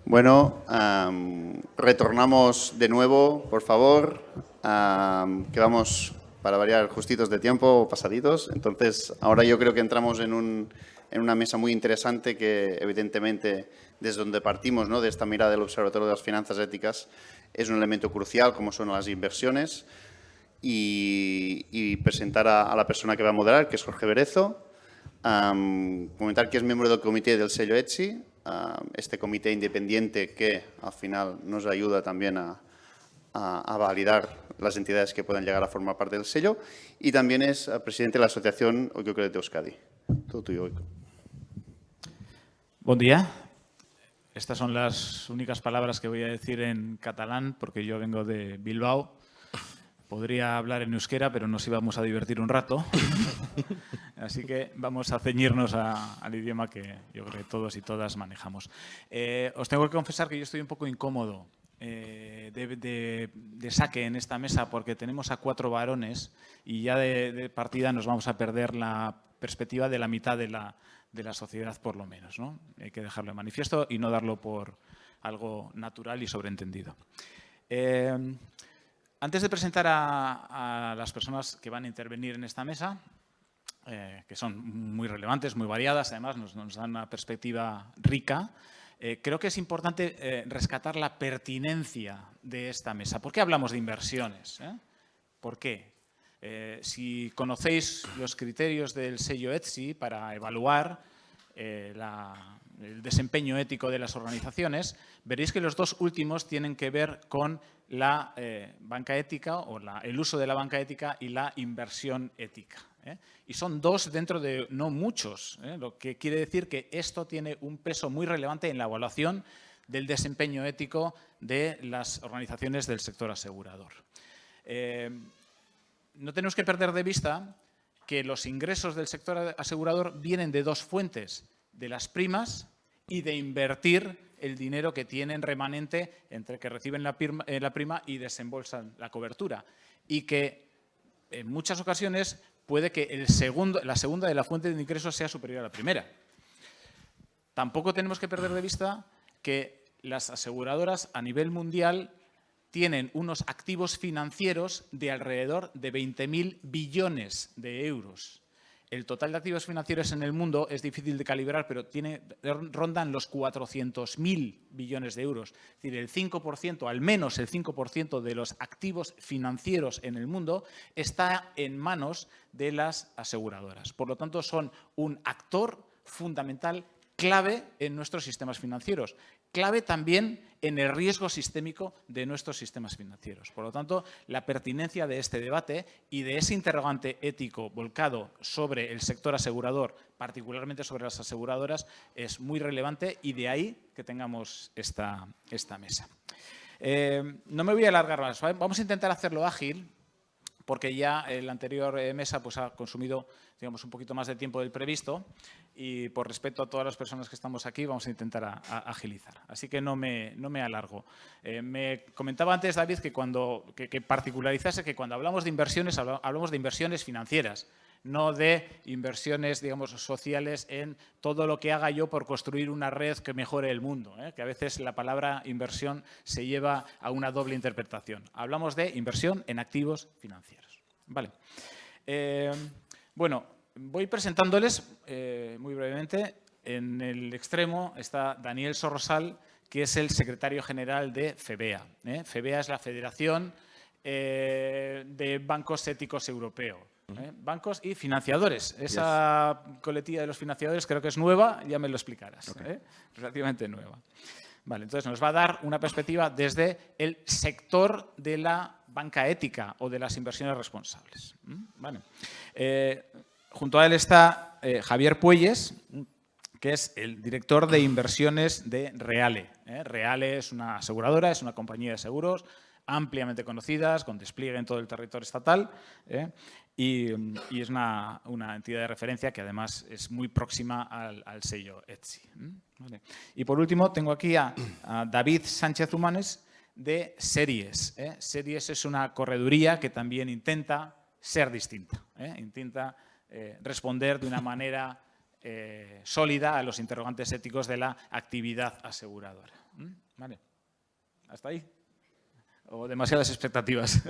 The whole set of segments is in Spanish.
Bueno, retornamos de nuevo, por favor. Quedamos, para variar, justitos de tiempo, pasaditos. Entonces, ahora yo creo que entramos en una mesa muy interesante que, evidentemente, desde donde partimos, ¿no?, de esta mirada del Observatorio de las Finanzas Éticas, es un elemento crucial, como son las inversiones. Y presentar a la persona que va a moderar, que es Jorge Berezo. Comentar que es miembro del comité del sello ETSI, este comité independiente que al final nos ayuda también a validar las entidades que puedan llegar a formar parte del sello, y también es presidente de la Asociación Oikocredit de Euskadi. Todo tuyo, Oiko. Buen día. Estas son las únicas palabras que voy a decir en catalán porque yo vengo de Bilbao. Podría hablar en euskera, pero nos íbamos a divertir un rato. Así que vamos a ceñirnos al idioma que yo creo que todos y todas manejamos. Os tengo que confesar que yo estoy un poco incómodo de saque en esta mesa porque tenemos a 4 varones y ya de partida nos vamos a perder la perspectiva de la mitad de la sociedad, por lo menos, ¿no? Hay que dejarlo de manifiesto y no darlo por algo natural y sobreentendido. Antes de presentar a las personas que van a intervenir en esta mesa, que son muy relevantes, muy variadas, además nos dan una perspectiva rica, creo que es importante rescatar la pertinencia de esta mesa. ¿Por qué hablamos de inversiones? ¿Por qué? Si conocéis los criterios del sello ETSI para evaluar el desempeño ético de las organizaciones, veréis que los 2 últimos tienen que ver con la banca ética o el uso de la banca ética y la inversión ética. Y son 2 dentro de no muchos, lo que quiere decir que esto tiene un peso muy relevante en la evaluación del desempeño ético de las organizaciones del sector asegurador. No tenemos que perder de vista que los ingresos del sector asegurador vienen de 2 fuentes, de las primas y de invertir el dinero que tienen remanente entre que reciben la prima y desembolsan la cobertura. Y que en muchas ocasiones puede que la segunda de la fuente de ingresos sea superior a la primera. Tampoco tenemos que perder de vista que las aseguradoras a nivel mundial tienen unos activos financieros de alrededor de 20.000 billones de euros. El total de activos financieros en el mundo es difícil de calibrar, pero rondan los 400.000 billones de euros. Es decir, el 5%, al menos el 5% de los activos financieros en el mundo está en manos de las aseguradoras. Por lo tanto, son un actor fundamental, clave en nuestros sistemas financieros. Clave también en el riesgo sistémico de nuestros sistemas financieros. Por lo tanto, la pertinencia de este debate y de ese interrogante ético volcado sobre el sector asegurador, particularmente sobre las aseguradoras, es muy relevante y de ahí que tengamos esta mesa. No me voy a alargar más, ¿vale? Vamos a intentar hacerlo ágil, porque ya la anterior mesa pues, ha consumido, digamos, un poquito más de tiempo del previsto y por respeto a todas las personas que estamos aquí vamos a intentar agilizar. Así que no me alargo. Me comentaba antes David que particularizase que cuando hablamos de inversiones hablamos de inversiones financieras, no de inversiones, digamos, sociales en todo lo que haga yo por construir una red que mejore el mundo, que a veces la palabra inversión se lleva a una doble interpretación. Hablamos de inversión en activos financieros. Vale. Bueno, voy presentándoles muy brevemente. En el extremo está Daniel Sorrosal, que es el secretario general de FEBEA. FEBEA es la Federación de Bancos Éticos Europeos. Bancos y financiadores. Esa coletilla de los financiadores creo que es nueva, ya me lo explicarás. Okay. Relativamente nueva. Vale, entonces nos va a dar una perspectiva desde el sector de la banca ética o de las inversiones responsables. Vale. Junto a él está Javier Puelles, que es el director de inversiones de Reale. Reale es una aseguradora, es una compañía de seguros ampliamente conocidas, con despliegue en todo el territorio estatal, y es una entidad de referencia que además es muy próxima al sello ETSI. Vale. Y por último tengo aquí a David Sánchez Humanes de Series. Series es una correduría que también intenta ser distinta, intenta responder de una manera sólida a los interrogantes éticos de la actividad aseguradora. Vale. ¿Hasta ahí? ¿O demasiadas expectativas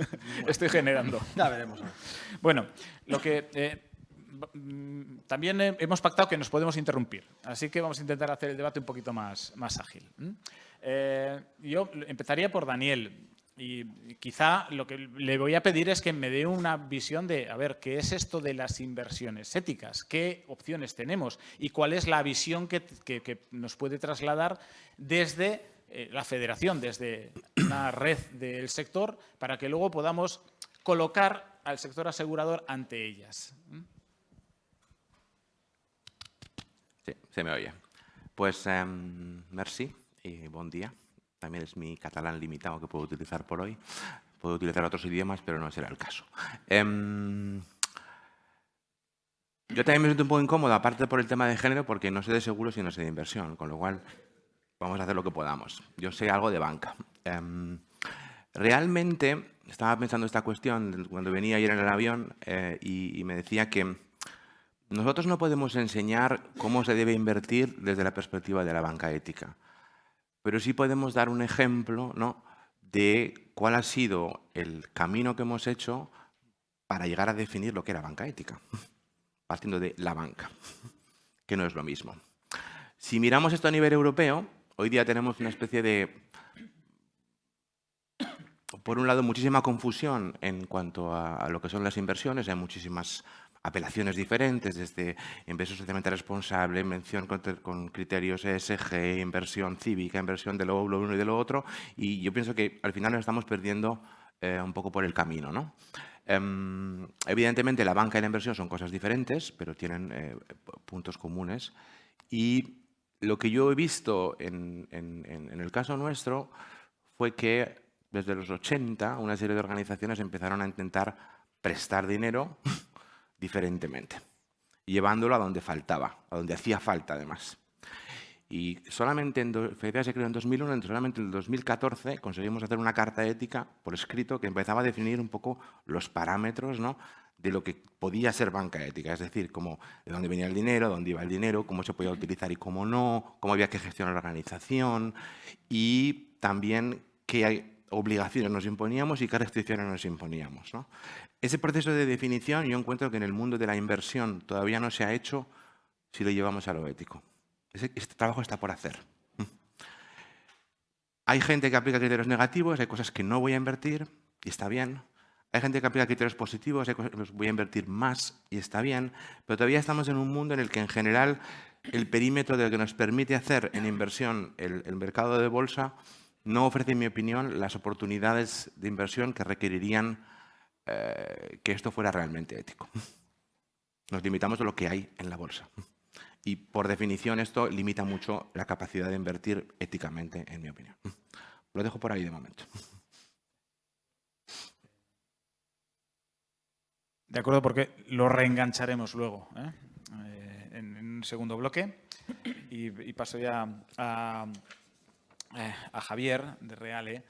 estoy generando? Ya veremos. Bueno, lo que también hemos pactado que nos podemos interrumpir, así que vamos a intentar hacer el debate un poquito más ágil. Yo empezaría por Daniel y quizá lo que le voy a pedir es que me dé una visión de, a ver, ¿qué es esto de las inversiones éticas? ¿Qué opciones tenemos? ¿Y cuál es la visión que nos puede trasladar desde la federación, desde una red del sector, para que luego podamos colocar al sector asegurador ante ellas? Sí, se me oye. Pues merci y buen día. También es mi catalán limitado que puedo utilizar por hoy. Puedo utilizar otros idiomas, pero no será el caso. Yo también me siento un poco incómodo, aparte por el tema de género, porque no sé de seguros y no sé de inversión, con lo cual vamos a hacer lo que podamos. Yo sé algo de banca. Realmente, estaba pensando esta cuestión cuando venía ayer en el avión y me decía que nosotros no podemos enseñar cómo se debe invertir desde la perspectiva de la banca ética, pero sí podemos dar un ejemplo, ¿no?, de cuál ha sido el camino que hemos hecho para llegar a definir lo que era banca ética, partiendo de la banca, que no es lo mismo. Si miramos esto a nivel europeo, hoy día tenemos una especie de, por un lado, muchísima confusión en cuanto a lo que son las inversiones. Hay muchísimas apelaciones diferentes, desde inversión socialmente responsable, inversión con criterios ESG, inversión cívica, inversión de lo uno y de lo otro, y yo pienso que al final nos estamos perdiendo un poco por el camino, ¿no? Evidentemente la banca y la inversión son cosas diferentes, pero tienen puntos comunes, y lo que yo he visto en el caso nuestro fue que desde los 80 una serie de organizaciones empezaron a intentar prestar dinero diferentemente, llevándolo a donde faltaba, a donde hacía falta además. Y solamente FEDEA se creó en 2001, solamente en el 2014 conseguimos hacer una carta ética por escrito que empezaba a definir un poco los parámetros, ¿no?, de lo que podía ser banca ética, es decir, cómo, de dónde venía el dinero, dónde iba el dinero, cómo se podía utilizar y cómo no, cómo había que gestionar la organización y también qué obligaciones nos imponíamos y qué restricciones nos imponíamos, ¿no? Ese proceso de definición yo encuentro que en el mundo de la inversión todavía no se ha hecho si lo llevamos a lo ético. Este trabajo está por hacer. Hay gente que aplica criterios negativos, hay cosas que no voy a invertir y está bien. Hay gente que aplica criterios positivos, hay cosas que voy a invertir más y está bien. Pero todavía estamos en un mundo en el que en general el perímetro de lo que nos permite hacer en inversión el mercado de bolsa no ofrece, en mi opinión, las oportunidades de inversión que requerirían que esto fuera realmente ético. Nos limitamos a lo que hay en la bolsa. Y, por definición, esto limita mucho la capacidad de invertir éticamente, en mi opinión. Lo dejo por ahí de momento. De acuerdo, porque lo reengancharemos luego en un segundo bloque. Y paso ya a Javier, de Reale,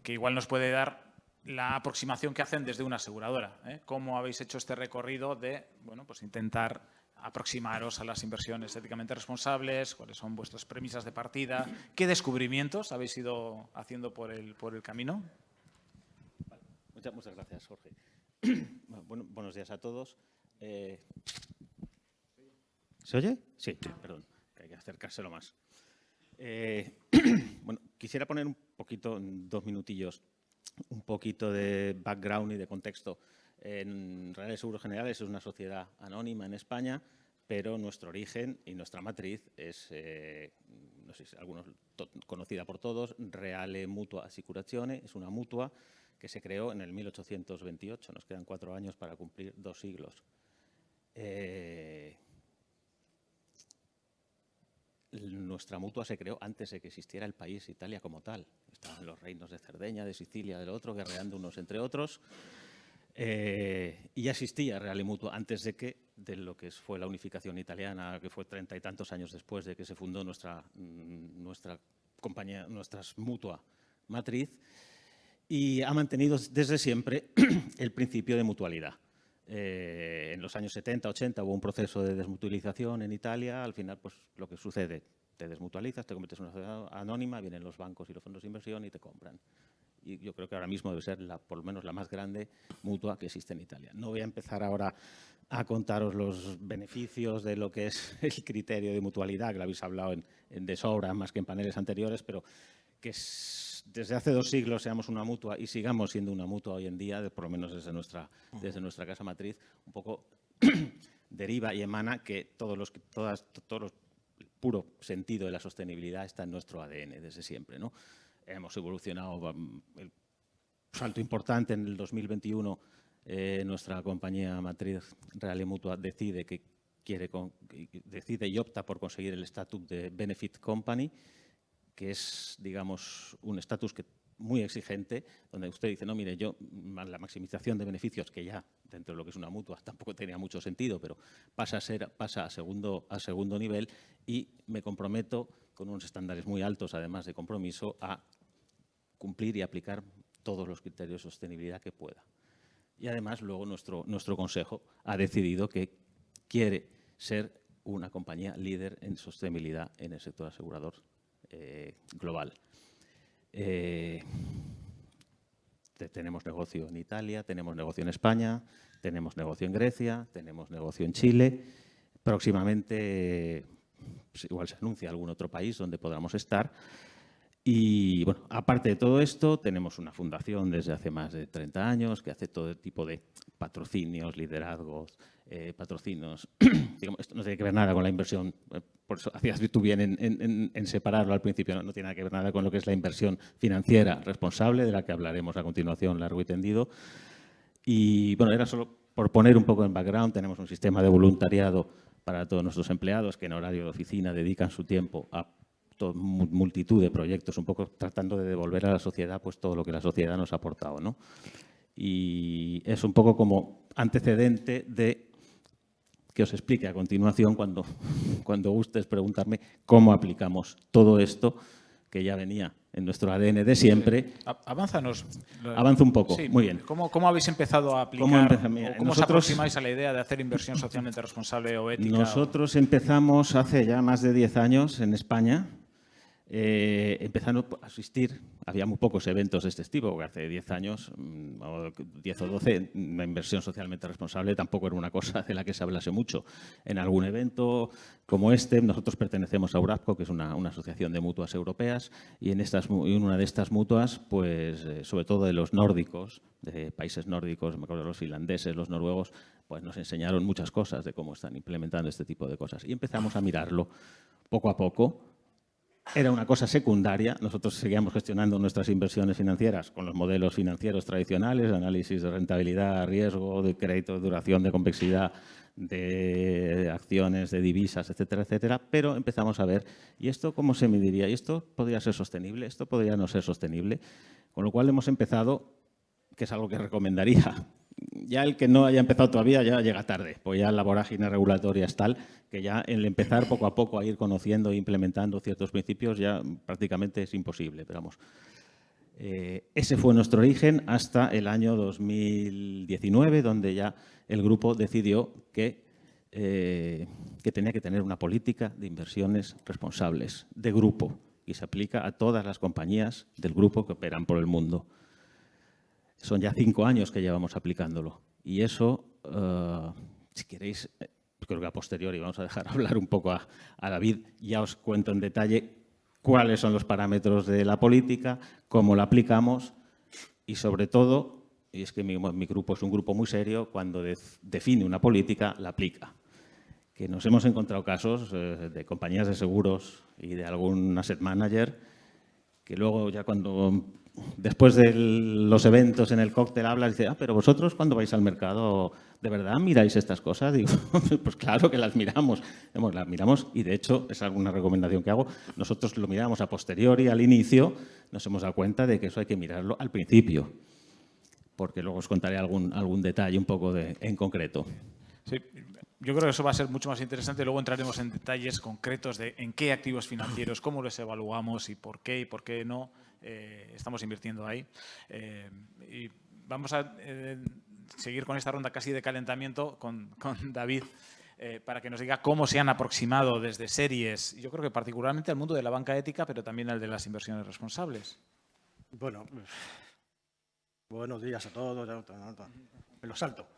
que igual nos puede dar la aproximación que hacen desde una aseguradora. ¿Cómo habéis hecho este recorrido de, bueno, pues intentar aproximaros a las inversiones éticamente responsables? ¿Cuáles son vuestras premisas de partida? ¿Qué descubrimientos habéis ido haciendo por el camino? Muchas gracias, Jorge. Bueno, buenos días a todos. ¿Se oye? Sí, perdón, que hay que acercárselo más. Bueno, quisiera poner un poquito, en 2 minutillos, un poquito de background y de contexto. En Reale Seguros Generales es una sociedad anónima en España, pero nuestro origen y nuestra matriz es, no sé si algunos conocida por todos, Reale Mutua Assicurazione. Es una mutua que se creó en el 1828. Nos quedan 4 años para cumplir 2 siglos. Nuestra mutua se creó antes de que existiera el país Italia como tal. Estaban los reinos de Cerdeña, de Sicilia, del otro, guerreando unos entre otros. Y ya existía Reale Mutua antes de lo que fue la unificación italiana, que fue 30 y tantos años después de que se fundó nuestra compañía, nuestra mutua matriz, y ha mantenido desde siempre el principio de mutualidad. En los años 70, 80 hubo un proceso de desmutualización en Italia. Al final, pues lo que sucede, te desmutualizas, te conviertes en una sociedad anónima, vienen los bancos y los fondos de inversión y te compran. Y yo creo que ahora mismo debe ser por lo menos la más grande mutua que existe en Italia. No voy a empezar ahora a contaros los beneficios de lo que es el criterio de mutualidad, que lo habéis hablado de sobra, más que en paneles anteriores, pero que desde hace 2 siglos seamos una mutua y sigamos siendo una mutua hoy en día, por lo menos desde nuestra casa matriz, un poco deriva y emana que el puro sentido de la sostenibilidad está en nuestro ADN desde siempre, ¿no? Hemos evolucionado, el salto importante en el 2021, nuestra compañía matriz Reale Mutua decide y opta por conseguir el estatus de Benefit Company, que es, digamos, un estatus muy exigente, donde usted dice, no, mire, yo la maximización de beneficios, que ya dentro de lo que es una mutua tampoco tenía mucho sentido, pero pasa a segundo nivel, y me comprometo con unos estándares muy altos, además de compromiso, a cumplir y aplicar todos los criterios de sostenibilidad que pueda. Y además luego nuestro consejo ha decidido que quiere ser una compañía líder en sostenibilidad en el sector asegurador global. Tenemos negocio en Italia, tenemos negocio en España, tenemos negocio en Grecia, tenemos negocio en Chile. Próximamente pues igual se anuncia algún otro país donde podamos estar. Y, bueno, aparte de todo esto, tenemos una fundación desde hace más de 30 años que hace todo tipo de patrocinios, liderazgos, patrocinios. Digamos, esto no tiene que ver nada con la inversión, por eso hacías tú bien en separarlo al principio, no tiene nada que ver nada con lo que es la inversión financiera responsable, de la que hablaremos a continuación largo y tendido. Y, bueno, era solo por poner un poco en background, tenemos un sistema de voluntariado para todos nuestros empleados que en horario de oficina dedican su tiempo a multitud de proyectos, un poco tratando de devolver a la sociedad pues todo lo que la sociedad nos ha aportado, ¿no? Y es un poco como antecedente de que os explique a continuación cuando gustes preguntarme cómo aplicamos todo esto que ya venía en nuestro ADN de siempre. Avánzanos. Avanza un poco, sí, muy bien. ¿Cómo habéis empezado a aplicar? ¿Cómo os Nosotros aproximáis a la idea de hacer inversión socialmente responsable o ética? Nosotros empezamos hace ya más de 10 años en España. Empezando a asistir, había muy pocos eventos de este tipo, porque hace 10 años, o 10 o 12, la inversión socialmente responsable tampoco era una cosa de la que se hablase mucho. En algún evento como este, nosotros pertenecemos a Urapco, que es una asociación de mutuas europeas, y en una de estas mutuas, pues sobre todo de los nórdicos, de países nórdicos, me acuerdo de los finlandeses, los noruegos, pues nos enseñaron muchas cosas de cómo están implementando este tipo de cosas. Y empezamos a mirarlo poco a poco. Era una cosa secundaria. Nosotros seguíamos gestionando nuestras inversiones financieras con los modelos financieros tradicionales, análisis de rentabilidad, riesgo, de crédito, de duración, de convexidad, de acciones, de divisas, etcétera, etcétera. Pero empezamos a ver, ¿y esto cómo se mediría? ¿Y esto podría ser sostenible? ¿Esto podría no ser sostenible? Con lo cual hemos empezado, que es algo que recomendaría. Ya el que no haya empezado todavía ya llega tarde, pues ya la vorágine regulatoria es tal que ya el empezar poco a poco a ir conociendo e implementando ciertos principios ya prácticamente es imposible. Pero vamos, ese fue nuestro origen hasta el año 2019, donde ya el grupo decidió que tenía que tener una política de inversiones responsables de grupo y se aplica a todas las compañías del grupo que operan por el mundo. Son ya 5 años que llevamos aplicándolo. Y eso, si queréis, creo que a posteriori vamos a dejar hablar un poco a David. Ya os cuento en detalle cuáles son los parámetros de la política, cómo la aplicamos y, sobre todo, y es que mi grupo es un grupo muy serio, cuando define una política, la aplica. Que nos hemos encontrado casos de compañías de seguros y de algún asset manager que luego ya después de los eventos en el cóctel hablas y dices, pero vosotros cuando vais al mercado, ¿de verdad miráis estas cosas? Digo, pues claro que las miramos. Las miramos y, de hecho, es alguna recomendación que hago. Nosotros lo miramos a posteriori, al inicio, nos hemos dado cuenta de que eso hay que mirarlo al principio, porque luego os contaré algún detalle un poco en concreto. Sí, yo creo que eso va a ser mucho más interesante. Luego entraremos en detalles concretos de en qué activos financieros, cómo los evaluamos y por qué no estamos invirtiendo ahí. Y vamos a seguir con esta ronda casi de calentamiento con David. para que nos diga cómo se han aproximado desde series, yo creo que particularmente al mundo de la banca ética, pero también al de las inversiones responsables. Bueno, buenos días a todos. Me lo salto.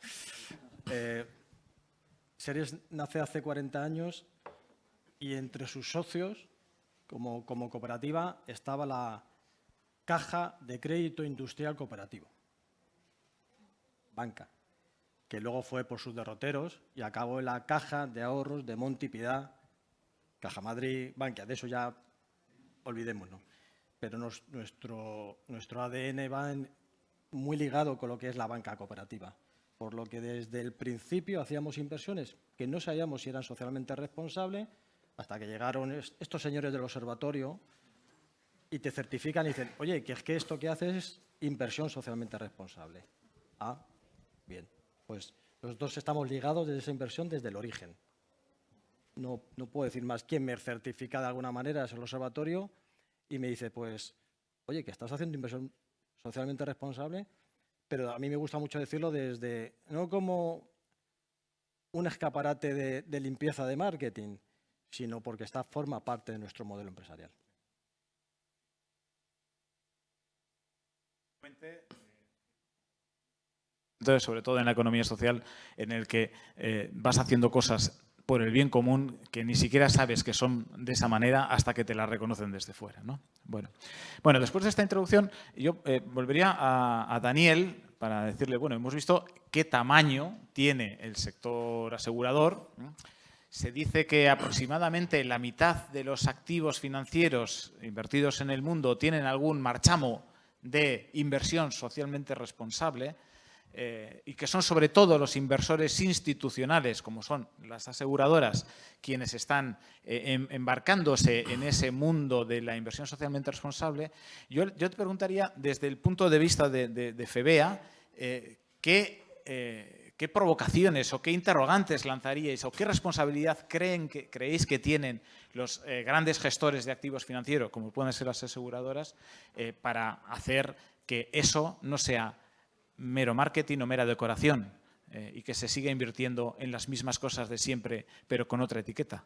Series nace hace 40 años y entre sus socios, como cooperativa, estaba la Caja de Crédito Industrial Cooperativo, banca, que luego fue por sus derroteros y acabó en la Caja de Ahorros de Monte y Piedad, Caja Madrid, Bankia. De eso ya olvidémonos. Pero nuestro ADN va muy ligado con lo que es la banca cooperativa, por lo que desde el principio hacíamos inversiones que no sabíamos si eran socialmente responsables, hasta que llegaron estos señores del observatorio y te certifican y dicen, oye, que es que esto que haces es inversión socialmente responsable. Ah, bien, pues nosotros estamos ligados desde esa inversión desde el origen. No puedo decir más. Quien me certifica de alguna manera es el observatorio y me dice, pues, oye, que estás haciendo inversión socialmente responsable, pero a mí me gusta mucho decirlo desde, no como un escaparate de limpieza de marketing, sino porque forma parte de nuestro modelo empresarial. Entonces, sobre todo en la economía social, en el que vas haciendo cosas por el bien común que ni siquiera sabes que son de esa manera hasta que te la reconocen desde fuera, ¿no? Bueno, después de esta introducción, yo volvería a Daniel para decirle, bueno, hemos visto qué tamaño tiene el sector asegurador. Se dice que aproximadamente la mitad de los activos financieros invertidos en el mundo tienen algún marchamo de inversión socialmente responsable. Y que son sobre todo los inversores institucionales, como son las aseguradoras, quienes están embarcándose en ese mundo de la inversión socialmente responsable. Yo te preguntaría, desde el punto de vista de FEBEA, ¿qué provocaciones o qué interrogantes lanzaríais o qué responsabilidad creéis que tienen los grandes gestores de activos financieros, como pueden ser las aseguradoras, para hacer que eso no sea mero marketing o mera decoración y que se siga invirtiendo en las mismas cosas de siempre, pero con otra etiqueta?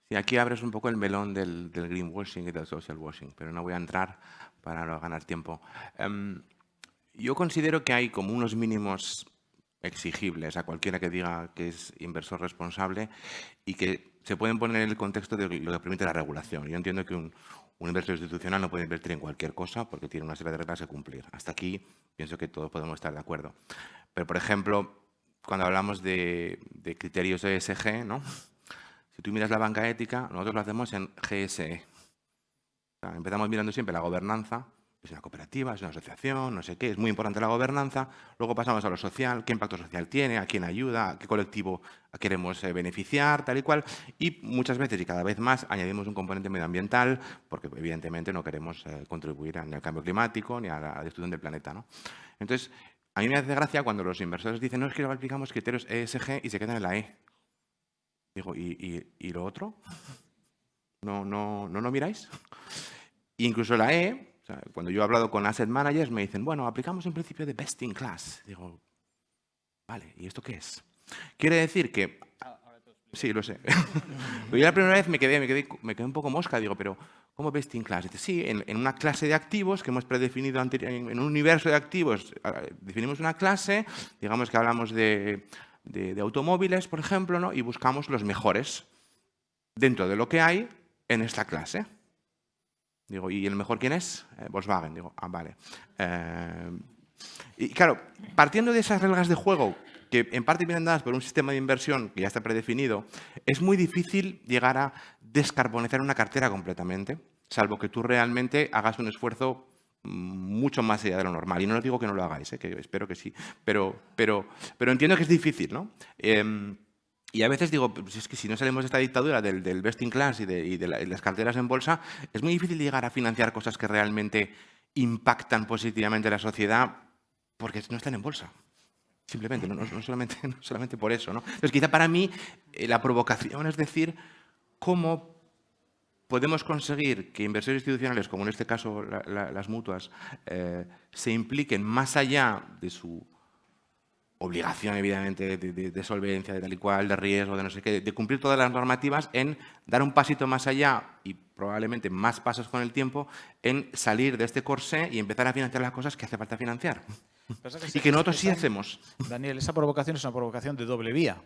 Sí, aquí abres un poco el melón del greenwashing y del social washing, pero no voy a entrar para no ganar tiempo. Yo considero que hay como unos mínimos exigibles a cualquiera que diga que es inversor responsable y que se pueden poner en el contexto de lo que permite la regulación. Yo entiendo que un inversor institucional no puede invertir en cualquier cosa porque tiene una serie de reglas que cumplir. Hasta aquí pienso que todos podemos estar de acuerdo. Pero, por ejemplo, cuando hablamos de criterios ESG, ¿no? Si tú miras la banca ética, nosotros lo hacemos en GSE. O sea, empezamos mirando siempre la gobernanza. Es una cooperativa, es una asociación, no sé qué, es muy importante la gobernanza. Luego pasamos a lo social, qué impacto social tiene, a quién ayuda, a qué colectivo queremos beneficiar, tal y cual. Y muchas veces y cada vez más añadimos un componente medioambiental porque evidentemente no queremos contribuir ni al cambio climático ni a la destrucción del planeta, ¿no? Entonces, a mí me hace gracia cuando los inversores dicen no, es que aplicamos criterios ESG y se quedan en la E. Digo, ¿y lo otro? ¿No lo miráis? E incluso la E... O sea, cuando yo he hablado con asset managers me dicen, bueno, aplicamos un principio de best in class. Digo, vale, ¿y esto qué es? Quiere decir que... Sí, lo sé. Pero yo la primera vez me quedé un poco mosca. Digo, pero ¿cómo best in class? Dice, sí, en una clase de activos que hemos predefinido en un universo de activos, definimos una clase, digamos que hablamos de automóviles, por ejemplo, ¿no? Y buscamos los mejores dentro de lo que hay en esta clase. Digo, ¿y el mejor quién es? Volkswagen. Digo, vale. Y claro, partiendo de esas reglas de juego, que en parte vienen dadas por un sistema de inversión que ya está predefinido, es muy difícil llegar a descarbonizar una cartera completamente, salvo que tú realmente hagas un esfuerzo mucho más allá de lo normal. Y no os digo que no lo hagáis, que espero que sí, pero entiendo que es difícil, ¿no? Y a veces digo, pues es que si no salimos de esta dictadura del best in class y de las carteras en bolsa, es muy difícil llegar a financiar cosas que realmente impactan positivamente a la sociedad porque no están en bolsa. Simplemente, no solamente por eso, ¿no? Entonces, quizá para mí la provocación es decir, ¿cómo podemos conseguir que inversores institucionales, como en este caso las mutuas, se impliquen más allá de su obligación, evidentemente, de solvencia, de tal y cual, de riesgo, de no sé qué, de cumplir todas las normativas, en dar un pasito más allá y probablemente más pasos con el tiempo, en salir de este corsé y empezar a financiar las cosas que hace falta financiar. Y que nosotros sí hacemos. Daniel, esa provocación es una provocación de doble vía,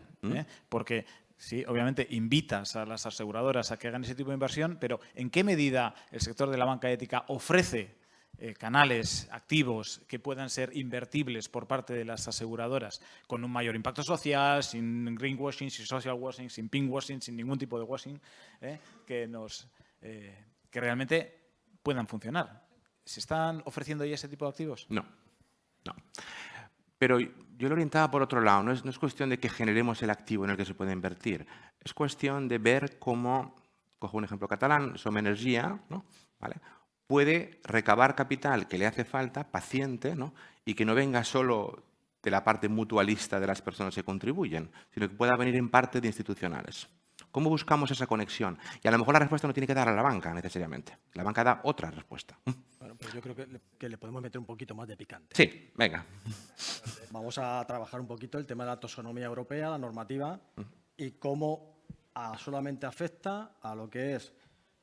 porque sí, obviamente invitas a las aseguradoras a que hagan ese tipo de inversión, pero ¿en qué medida el sector de la banca ética ofrece canales activos que puedan ser invertibles por parte de las aseguradoras con un mayor impacto social, sin greenwashing, sin social washing, sin pinkwashing, sin ningún tipo de washing, que realmente puedan funcionar? ¿Se están ofreciendo ya ese tipo de activos? No. Pero yo lo orientaba por otro lado. No es cuestión de que generemos el activo en el que se puede invertir. Es cuestión de ver cómo, cojo un ejemplo catalán, Som Energia, ¿no? ¿Vale? Puede recabar capital que le hace falta, paciente, ¿no? Y que no venga solo de la parte mutualista de las personas que contribuyen, sino que pueda venir en parte de institucionales. ¿Cómo buscamos esa conexión? Y a lo mejor la respuesta no tiene que dar a la banca necesariamente. La banca da otra respuesta. Bueno, pues yo creo que le podemos meter un poquito más de picante. Sí, venga. Vamos a trabajar un poquito el tema de la taxonomía europea, la normativa, y cómo solamente afecta a lo que es,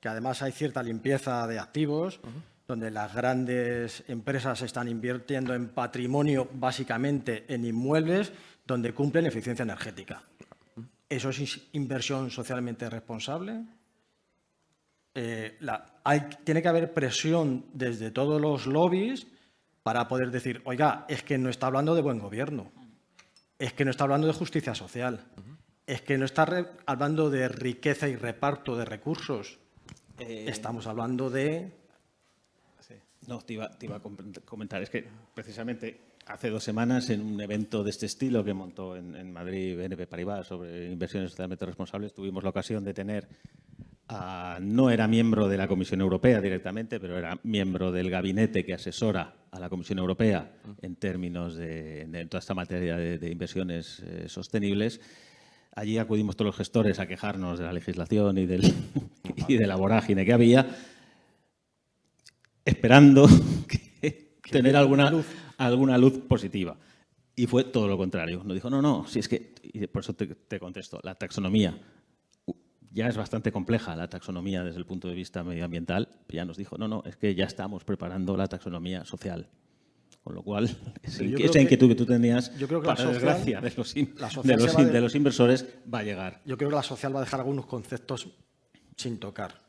que además hay cierta limpieza de activos, donde las grandes empresas están invirtiendo en patrimonio, básicamente en inmuebles, donde cumplen eficiencia energética. ¿Eso es inversión socialmente responsable? Tiene que haber presión desde todos los lobbies para poder decir, oiga, es que no está hablando de buen gobierno, es que no está hablando de justicia social, es que no está hablando de riqueza y reparto de recursos, estamos hablando de... No, te iba a comentar, es que precisamente hace 2 semanas en un evento de este estilo que montó en Madrid BNP Paribas sobre inversiones socialmente responsables, tuvimos la ocasión de tener no era miembro de la Comisión Europea directamente, pero era miembro del gabinete que asesora a la Comisión Europea en términos de toda esta materia de inversiones sostenibles. Allí acudimos todos los gestores a quejarnos de la legislación y de la vorágine que había, esperando tener alguna luz positiva. Y fue todo lo contrario. Nos dijo, no, si es que, y por eso te contesto, la taxonomía ya es bastante compleja, la taxonomía desde el punto de vista medioambiental. Ya nos dijo, no, es que ya estamos preparando la taxonomía social. Con lo cual, esa inquietud que tú tenías, para desgracia de los inversores, va a llegar. Yo creo que la social va a dejar algunos conceptos sin tocar.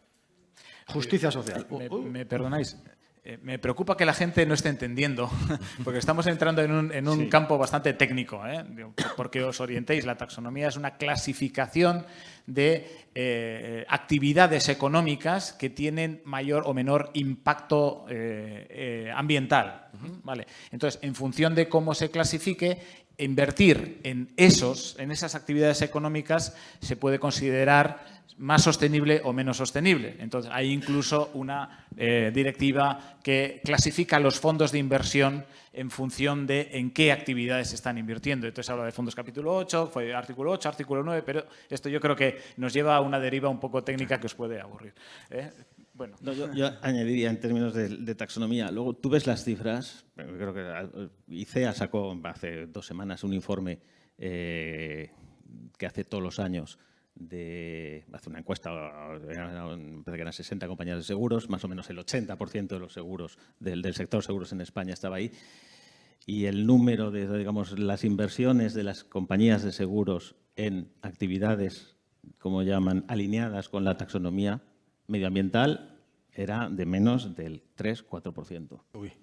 Justicia social. ¿Me perdonáis? Me preocupa que la gente no esté entendiendo, porque estamos entrando en un campo bastante técnico, porque os orientéis. La taxonomía es una clasificación de actividades económicas que tienen mayor o menor impacto ambiental. ¿Vale? Entonces, en función de cómo se clasifique, invertir en esas actividades económicas se puede considerar más sostenible o menos sostenible. Entonces, hay incluso una directiva que clasifica los fondos de inversión en función de en qué actividades se están invirtiendo. Entonces, habla de fondos capítulo 8, fue artículo 8, artículo 9, pero esto yo creo que nos lleva a una deriva un poco técnica que os puede aburrir. Bueno. No, yo añadiría en términos de taxonomía. Luego, tú ves las cifras. Creo que ICEA sacó hace 2 semanas un informe que hace todos los años hace una encuesta, me parece que eran 60 compañías de seguros, más o menos el 80% de los seguros, del sector seguros en España estaba ahí, y el número de, digamos, las inversiones de las compañías de seguros en actividades, como llaman, alineadas con la taxonomía medioambiental, era de menos del 3-4%. Uy.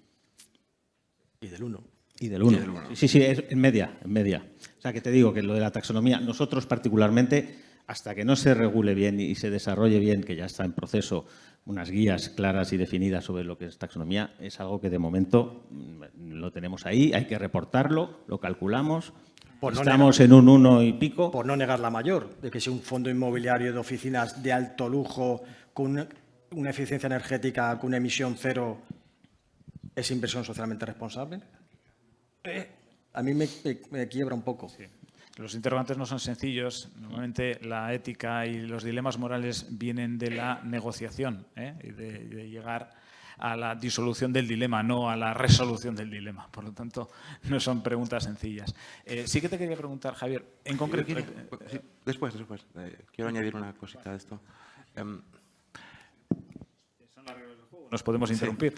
Y del 1%. Y del 1%. Sí, es en media. O sea, que te digo que lo de la taxonomía, nosotros particularmente, hasta que no se regule bien y se desarrolle bien, que ya está en proceso, unas guías claras y definidas sobre lo que es taxonomía, es algo que de momento lo tenemos ahí, hay que reportarlo, lo calculamos, estamos en un 1 y pico. Por no negar la mayor, de que si un fondo inmobiliario de oficinas de alto lujo, con una eficiencia energética, con una emisión cero, ¿es inversión socialmente responsable? A mí me quiebra un poco. Sí. Los interrogantes no son sencillos. Normalmente la ética y los dilemas morales vienen de la negociación, y de llegar a la disolución del dilema, no a la resolución del dilema. Por lo tanto, no son preguntas sencillas. Sí que te quería preguntar, Javier, en concreto... Sí, después. Quiero añadir una cosita a esto. Nos podemos interrumpir.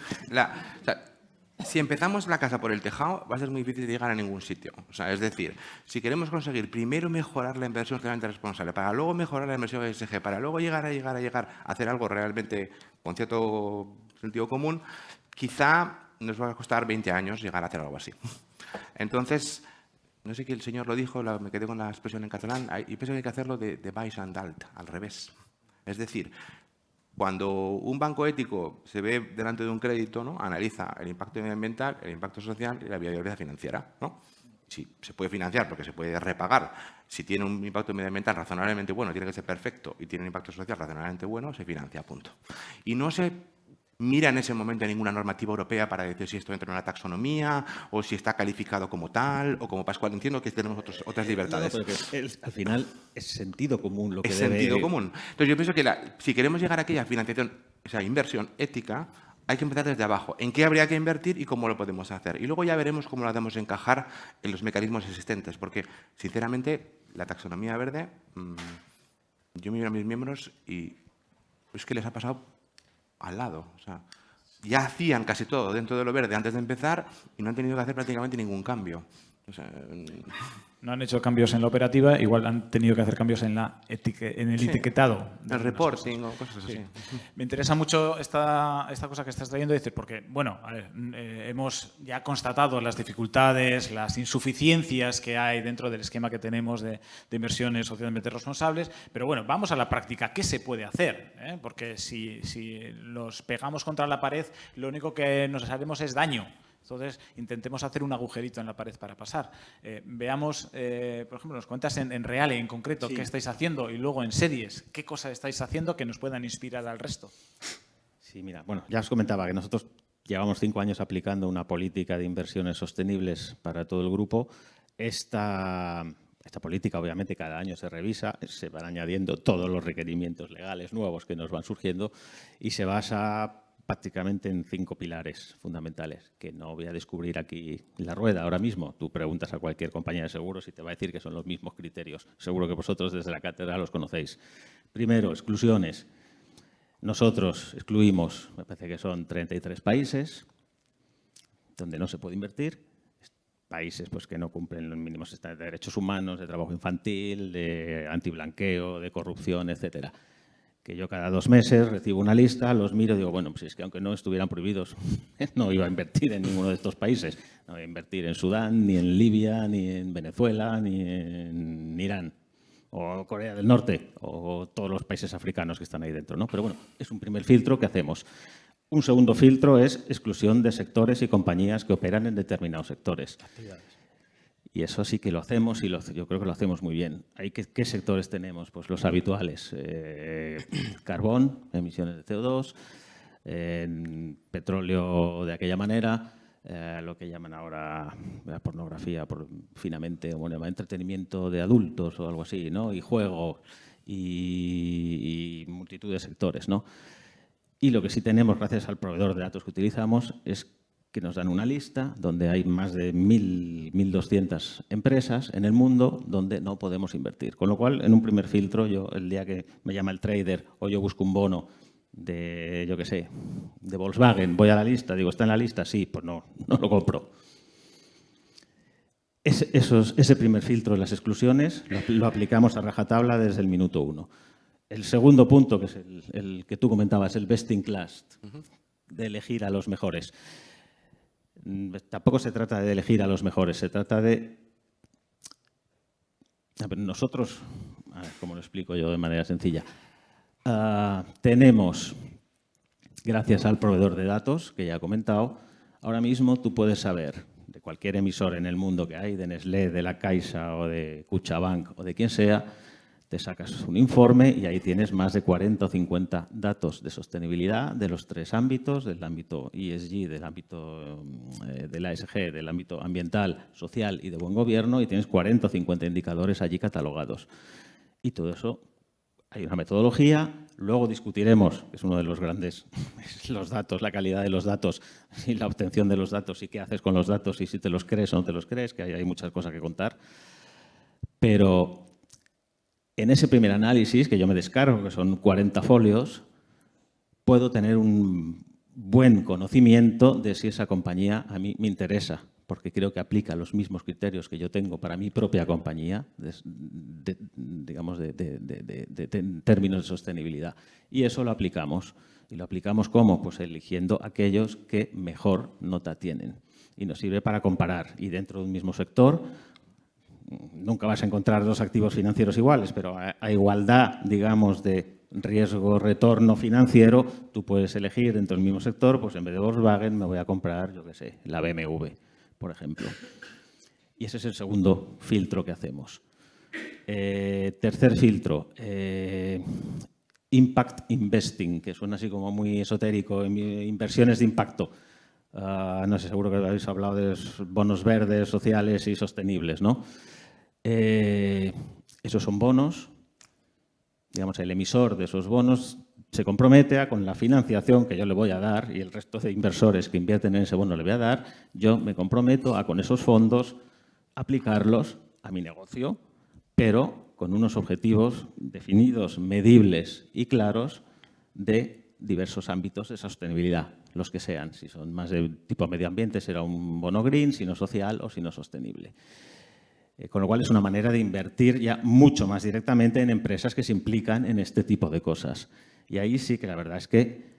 Si empezamos la casa por el tejado, va a ser muy difícil llegar a ningún sitio. O sea, es decir, si queremos conseguir primero mejorar la inversión realmente responsable, para luego mejorar la inversión ESG, para luego llegar a hacer algo realmente con cierto sentido común, quizá nos va a costar 20 años llegar a hacer algo así. Entonces, no sé si el señor lo dijo, me quedé con la expresión en catalán, y pienso que hay que hacerlo de baix and alt, al revés. Es decir, cuando un banco ético se ve delante de un crédito, ¿no?, analiza el impacto medioambiental, el impacto social y la viabilidad financiera, ¿no? Si se puede financiar porque se puede repagar, si tiene un impacto medioambiental razonablemente bueno, tiene que ser perfecto, y tiene un impacto social razonablemente bueno, se financia, punto. Y no se mira en ese momento ninguna normativa europea para decir si esto entra en una taxonomía o si está calificado como tal o como Pascual. Entiendo que tenemos otras libertades. No, pero al final es sentido común lo que es debe... sentido común. Entonces yo pienso que si queremos llegar a aquella financiación, o sea, inversión ética, hay que empezar desde abajo. ¿En qué habría que invertir y cómo lo podemos hacer? Y luego ya veremos cómo lo hacemos encajar en los mecanismos existentes. Porque, sinceramente, la taxonomía verde, yo miro a mis miembros y es que les ha pasado al lado. O sea, ya hacían casi todo dentro de lo verde antes de empezar y no han tenido que hacer prácticamente ningún cambio. O sea, no han hecho cambios en la operativa, igual han tenido que hacer cambios en el etiquetado. El reporting o cosas así. Sí. Me interesa mucho esta cosa que estás trayendo, decir, porque, bueno, a ver, hemos ya constatado las dificultades, las insuficiencias que hay dentro del esquema que tenemos de inversiones socialmente responsables, pero bueno, vamos a la práctica. ¿Qué se puede hacer? Porque si los pegamos contra la pared, lo único que nos haremos es daño. Entonces, intentemos hacer un agujerito en la pared para pasar. Veamos, por ejemplo, nos cuentas en Reale, en concreto, qué estáis haciendo, y luego en series, qué cosas estáis haciendo que nos puedan inspirar al resto. Sí, mira, bueno, ya os comentaba que nosotros llevamos 5 años aplicando una política de inversiones sostenibles para todo el grupo. Esta política, obviamente, cada año se revisa, se van añadiendo todos los requerimientos legales nuevos que nos van surgiendo y se basa prácticamente en 5 pilares fundamentales, que no voy a descubrir aquí la rueda ahora mismo. Tú preguntas a cualquier compañía de seguros y te va a decir que son los mismos criterios. Seguro que vosotros desde la cátedra los conocéis. Primero, exclusiones. Nosotros excluimos, me parece que son 33 países donde no se puede invertir. Países pues, que no cumplen los mínimos estándares de derechos humanos, de trabajo infantil, de antiblanqueo, de corrupción, etcétera. Que yo cada 2 meses recibo una lista, los miro y digo, bueno, pues es que aunque no estuvieran prohibidos, no iba a invertir en ninguno de estos países. No voy a invertir en Sudán, ni en Libia, ni en Venezuela, ni en Irán, o Corea del Norte, o todos los países africanos que están ahí dentro, ¿no? Pero bueno, es un primer filtro que hacemos. Un segundo filtro es exclusión de sectores y compañías que operan en determinados sectores. Y eso sí que lo hacemos y yo creo que lo hacemos muy bien. ¿Qué sectores tenemos? Pues los habituales. Carbón, emisiones de CO2, petróleo de aquella manera, lo que llaman ahora la pornografía, finamente, bueno, entretenimiento de adultos o algo así, ¿no? Y juego y multitud de sectores, ¿no? Y lo que sí tenemos, gracias al proveedor de datos que utilizamos, es que nos dan una lista donde hay más de 1.200 empresas en el mundo donde no podemos invertir. Con lo cual, en un primer filtro, yo el día que me llama el trader o yo busco un bono de, yo qué sé, de Volkswagen, voy a la lista, digo, ¿está en la lista? Sí, pues no lo compro. Ese primer filtro de las exclusiones lo aplicamos a rajatabla desde el minuto 1. El segundo punto, que es el que tú comentabas, el best in class, de elegir a los mejores. Tampoco se trata de elegir a los mejores, se trata de... Nosotros, a ver, ¿cómo lo explico yo de manera sencilla? Tenemos, gracias al proveedor de datos que ya he comentado, ahora mismo tú puedes saber de cualquier emisor en el mundo que hay, de Nestlé, de La Caixa o de Cuchabank o de quien sea, Te sacas un informe y ahí tienes más de 40 o 50 datos de sostenibilidad de los 3 ámbitos, del ámbito ESG, del ámbito del ASG, del ámbito ambiental, social y de buen gobierno, y tienes 40 o 50 indicadores allí catalogados. Y todo eso, hay una metodología, luego discutiremos, que es uno de los grandes, los datos, la calidad de los datos y la obtención de los datos y qué haces con los datos y si te los crees o no te los crees, que hay muchas cosas que contar. Pero en ese primer análisis, que yo me descargo, que son 40 folios, puedo tener un buen conocimiento de si esa compañía a mí me interesa, porque creo que aplica los mismos criterios que yo tengo para mi propia compañía, digamos, en términos de sostenibilidad. Y eso lo aplicamos. ¿Y lo aplicamos cómo? Pues eligiendo aquellos que mejor nota tienen. Y nos sirve para comparar. Y dentro de un mismo sector, nunca vas a encontrar 2 activos financieros iguales, pero a igualdad, digamos, de riesgo-retorno financiero, tú puedes elegir dentro del mismo sector, pues en vez de Volkswagen me voy a comprar, yo qué sé, la BMW, por ejemplo. Y ese es el segundo filtro que hacemos. Tercer filtro, Impact Investing, que suena así como muy esotérico, inversiones de impacto. No sé, seguro que habéis hablado de bonos verdes, sociales y sostenibles, ¿no? Esos son bonos. Digamos, el emisor de esos bonos se compromete a, con la financiación que yo le voy a dar y el resto de inversores que invierten en ese bono le voy a dar, yo me comprometo a, con esos fondos, aplicarlos a mi negocio, pero con unos objetivos definidos, medibles y claros de diversos ámbitos de sostenibilidad, los que sean. Si son más de tipo medio ambiente, será un bono green, si no social o si no sostenible. Con lo cual es una manera de invertir ya mucho más directamente en empresas que se implican en este tipo de cosas. Y ahí sí que la verdad es que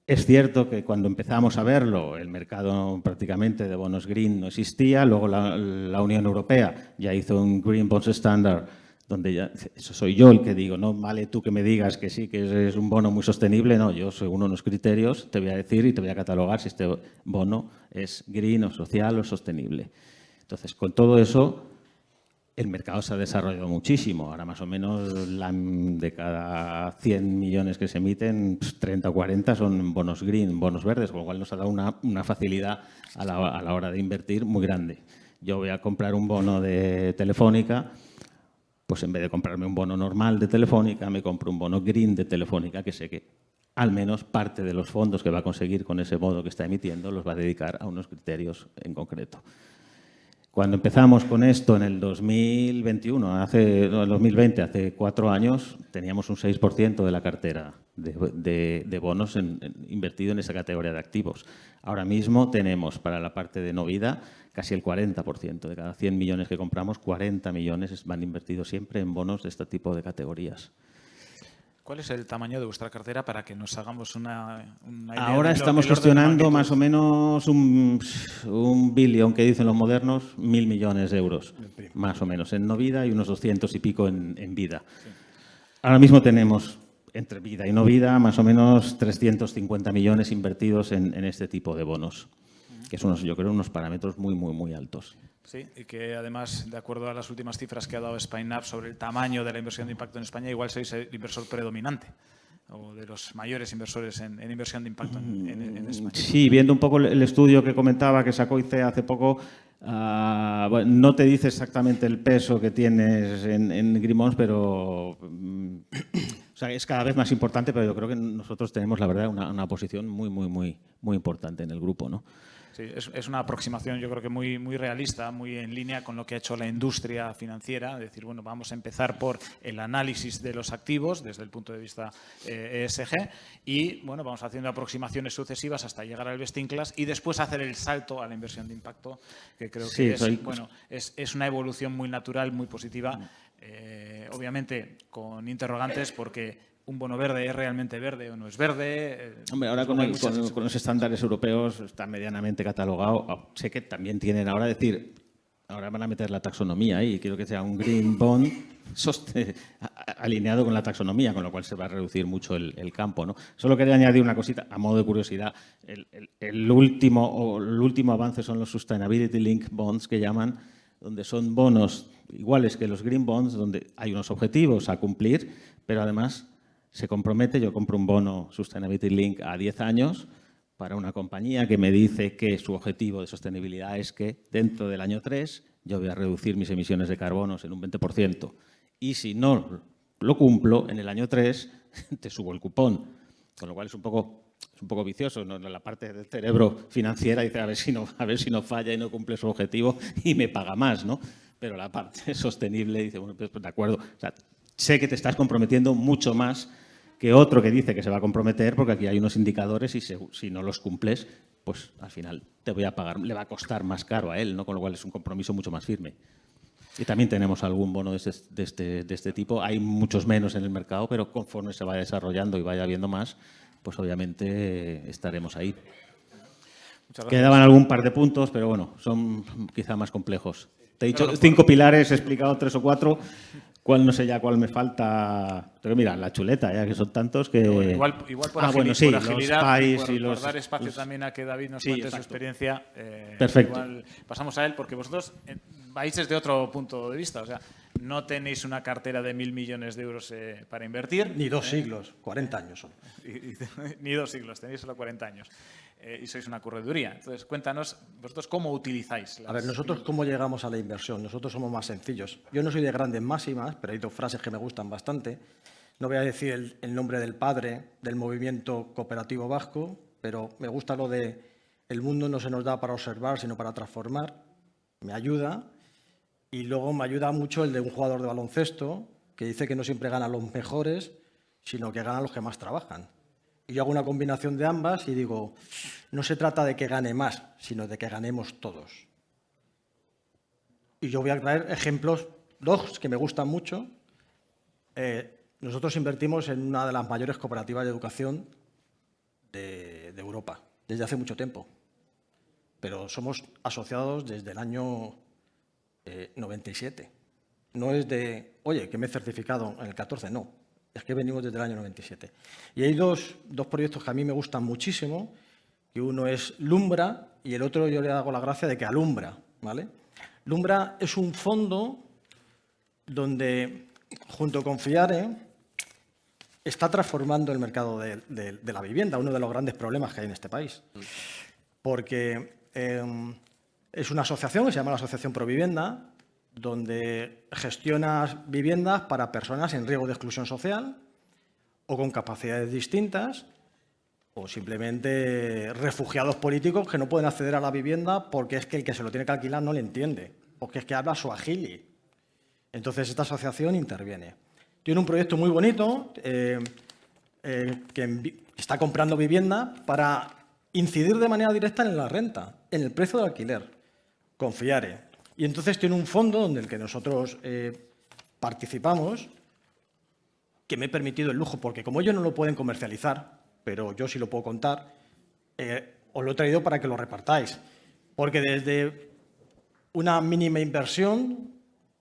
es cierto que cuando empezamos a verlo, el mercado prácticamente de bonos green no existía, luego la Unión Europea ya hizo un Green Bonds Standard, donde ya, eso soy yo el que digo, no vale tú que me digas que sí, que es un bono muy sostenible, no, yo según unos criterios te voy a decir y te voy a catalogar si este bono es green o social o sostenible. Entonces, con todo eso, el mercado se ha desarrollado muchísimo. Ahora más o menos de cada 100 millones que se emiten, 30 o 40 son bonos green, bonos verdes, con lo cual nos ha dado una facilidad a la hora de invertir muy grande. Yo voy a comprar un bono de Telefónica, pues en vez de comprarme un bono normal de Telefónica, me compro un bono green de Telefónica, que sé que al menos parte de los fondos que va a conseguir con ese bono que está emitiendo los va a dedicar a unos criterios en concreto. Cuando empezamos con esto en el 2021, el 2020, hace 4 años, teníamos un 6% de la cartera de bonos invertido en esa categoría de activos. Ahora mismo tenemos para la parte de no vida casi el 40%. De cada 100 millones que compramos, 40 millones van invertidos siempre en bonos de este tipo de categorías. ¿Cuál es el tamaño de vuestra cartera para que nos hagamos una idea? Ahora estamos gestionando más o menos un billón, que dicen los modernos, 1.000 millones de euros, más o menos, en no vida y unos 200 y pico en vida. Sí. Ahora mismo tenemos, entre vida y no vida, más o menos 350 millones invertidos en este tipo de bonos, que son, yo creo, unos parámetros muy, muy, muy altos. Sí, y que además, de acuerdo a las últimas cifras que ha dado SpineUp sobre el tamaño de la inversión de impacto en España, igual sois el inversor predominante o de los mayores inversores en inversión de impacto en España. Sí, viendo un poco el estudio que comentaba que sacó ICEA hace poco, bueno, no te dice exactamente el peso que tienes en Green Bonds, pero o sea, es cada vez más importante, pero yo creo que nosotros tenemos, la verdad, una posición muy, muy, muy, muy importante en el grupo, ¿no? Sí, es una aproximación, yo creo que muy, muy realista, muy en línea con lo que ha hecho la industria financiera. Es decir, bueno, vamos a empezar por el análisis de los activos desde el punto de vista ESG y, bueno, vamos haciendo aproximaciones sucesivas hasta llegar al best in class y después hacer el salto a la inversión de impacto, que creo que es una evolución muy natural, muy positiva, obviamente con interrogantes porque un bono verde es realmente verde o no es verde. Hombre, ahora con los estándares europeos está medianamente catalogado. Sé que también tienen ahora ahora van a meter la taxonomía ahí. Quiero que sea un green bond alineado con la taxonomía, con lo cual se va a reducir mucho el campo, ¿no? Solo quería añadir una cosita a modo de curiosidad. El último avance son los Sustainability Linked Bonds, que llaman, donde son bonos iguales que los green bonds, donde hay unos objetivos a cumplir, pero además se compromete, yo compro un bono Sustainability Link a 10 años para una compañía que me dice que su objetivo de sostenibilidad es que dentro del año 3 yo voy a reducir mis emisiones de carbonos en un 20%. Y si no lo cumplo, en el año 3 te subo el cupón. Con lo cual es un poco vicioso, ¿no? La parte del cerebro financiera dice a ver si no falla y no cumple su objetivo y me paga más, ¿no? Pero la parte sostenible dice, bueno, pues de acuerdo. O sea, sé que te estás comprometiendo mucho más que otro que dice que se va a comprometer, porque aquí hay unos indicadores y si no los cumples, pues al final te voy a pagar, le va a costar más caro a él, ¿no? Con lo cual es un compromiso mucho más firme. Y también tenemos algún bono de este tipo. Hay muchos menos en el mercado, pero conforme se vaya desarrollando y vaya habiendo más, pues obviamente estaremos ahí. Quedaban algún par de puntos, pero bueno, son quizá más complejos. Te he dicho 5 pilares, he explicado 3 o 4. ¿Cuál no sé ya cuál me falta? Tengo que mirar la chuleta, ya que son tantos que... Igual por, bueno, sí, por los agilidad y PAIs por dar espacio también a que David nos cuente su exacto. experiencia. Perfecto. Igual pasamos a él, porque vosotros vais desde otro punto de vista. O sea, no tenéis una cartera de 1.000 millones de euros para invertir. Ni 2 siglos, 40 años son. Ni 2 siglos, tenéis solo 40 años. Y sois una correduría. Entonces, cuéntanos vosotros cómo utilizáis. A ver, nosotros cómo llegamos a la inversión. Nosotros somos más sencillos. Yo no soy de grandes máximas, pero hay 2 frases que me gustan bastante. No voy a decir el nombre del padre del movimiento cooperativo vasco, pero me gusta lo de el mundo no se nos da para observar, sino para transformar. Me ayuda. Y luego me ayuda mucho el de un jugador de baloncesto que dice que no siempre ganan los mejores, sino que ganan los que más trabajan. Y yo hago una combinación de ambas y digo, no se trata de que gane más, sino de que ganemos todos. Y yo voy a traer ejemplos, 2 que me gustan mucho. Nosotros invertimos en una de las mayores cooperativas de educación de Europa, desde hace mucho tiempo. Pero somos asociados desde el año 97. No es de, oye, que me he certificado en el 14, no. Es que venimos desde el año 97. Y hay dos proyectos que a mí me gustan muchísimo, que uno es Lumbra y el otro yo le hago la gracia de que alumbra, ¿vale? Lumbra es un fondo donde, junto con FIARE, está transformando el mercado de la vivienda, uno de los grandes problemas que hay en este país. Porque es una asociación que se llama la Asociación Provivienda, donde gestiona viviendas para personas en riesgo de exclusión social o con capacidades distintas o simplemente refugiados políticos que no pueden acceder a la vivienda porque es que el que se lo tiene que alquilar no le entiende, porque es que habla suajili. Entonces, esta asociación interviene. Tiene un proyecto muy bonito que está comprando vivienda para incidir de manera directa en la renta, en el precio del alquiler, con FIARE. Y entonces tiene un fondo donde el que nosotros participamos, que me he permitido el lujo, porque como ellos no lo pueden comercializar, pero yo sí lo puedo contar, os lo he traído para que lo repartáis. Porque desde una mínima inversión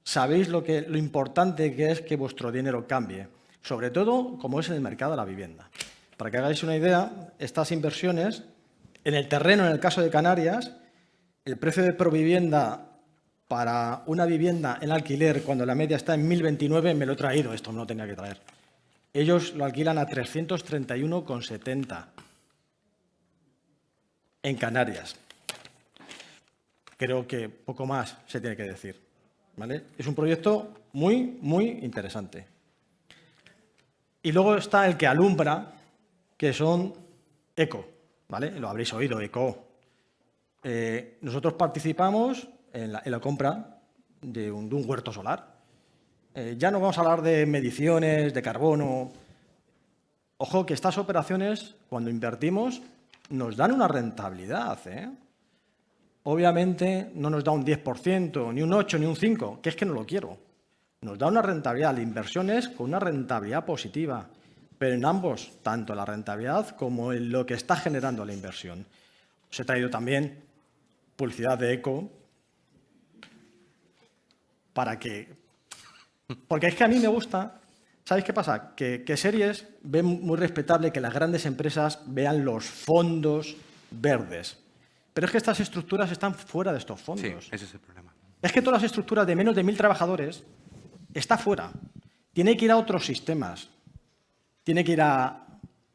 sabéis lo importante que es que vuestro dinero cambie, sobre todo como es en el mercado de la vivienda. Para que hagáis una idea, estas inversiones, en el terreno, en el caso de Canarias, el precio de Provivienda para una vivienda en alquiler, cuando la media está en 1.029, me lo he traído, esto no lo tenía que traer. Ellos lo alquilan a 331,70 en Canarias. Creo que poco más se tiene que decir, ¿vale? Es un proyecto muy, muy interesante. Y luego está el que alumbra, que son ECO, ¿vale? Lo habréis oído, ECO. Nosotros participamos en la compra de un huerto solar. Ya no vamos a hablar de mediciones, de carbono. Ojo que estas operaciones, cuando invertimos, nos dan una rentabilidad, ¿eh? Obviamente no nos da un 10%, ni un 8%, ni un 5%, que es que no lo quiero. Nos da una rentabilidad de inversiones con una rentabilidad positiva, pero en ambos, tanto la rentabilidad como en lo que está generando la inversión. Os he traído también publicidad de ECO, porque es que a mí me gusta, ¿sabéis qué pasa? Que Series ve muy respetable que las grandes empresas vean los fondos verdes. Pero es que estas estructuras están fuera de estos fondos. Sí, ese es el problema. Es que todas las estructuras de menos de 1.000 trabajadores está fuera. Tiene que ir a otros sistemas. Tiene que ir a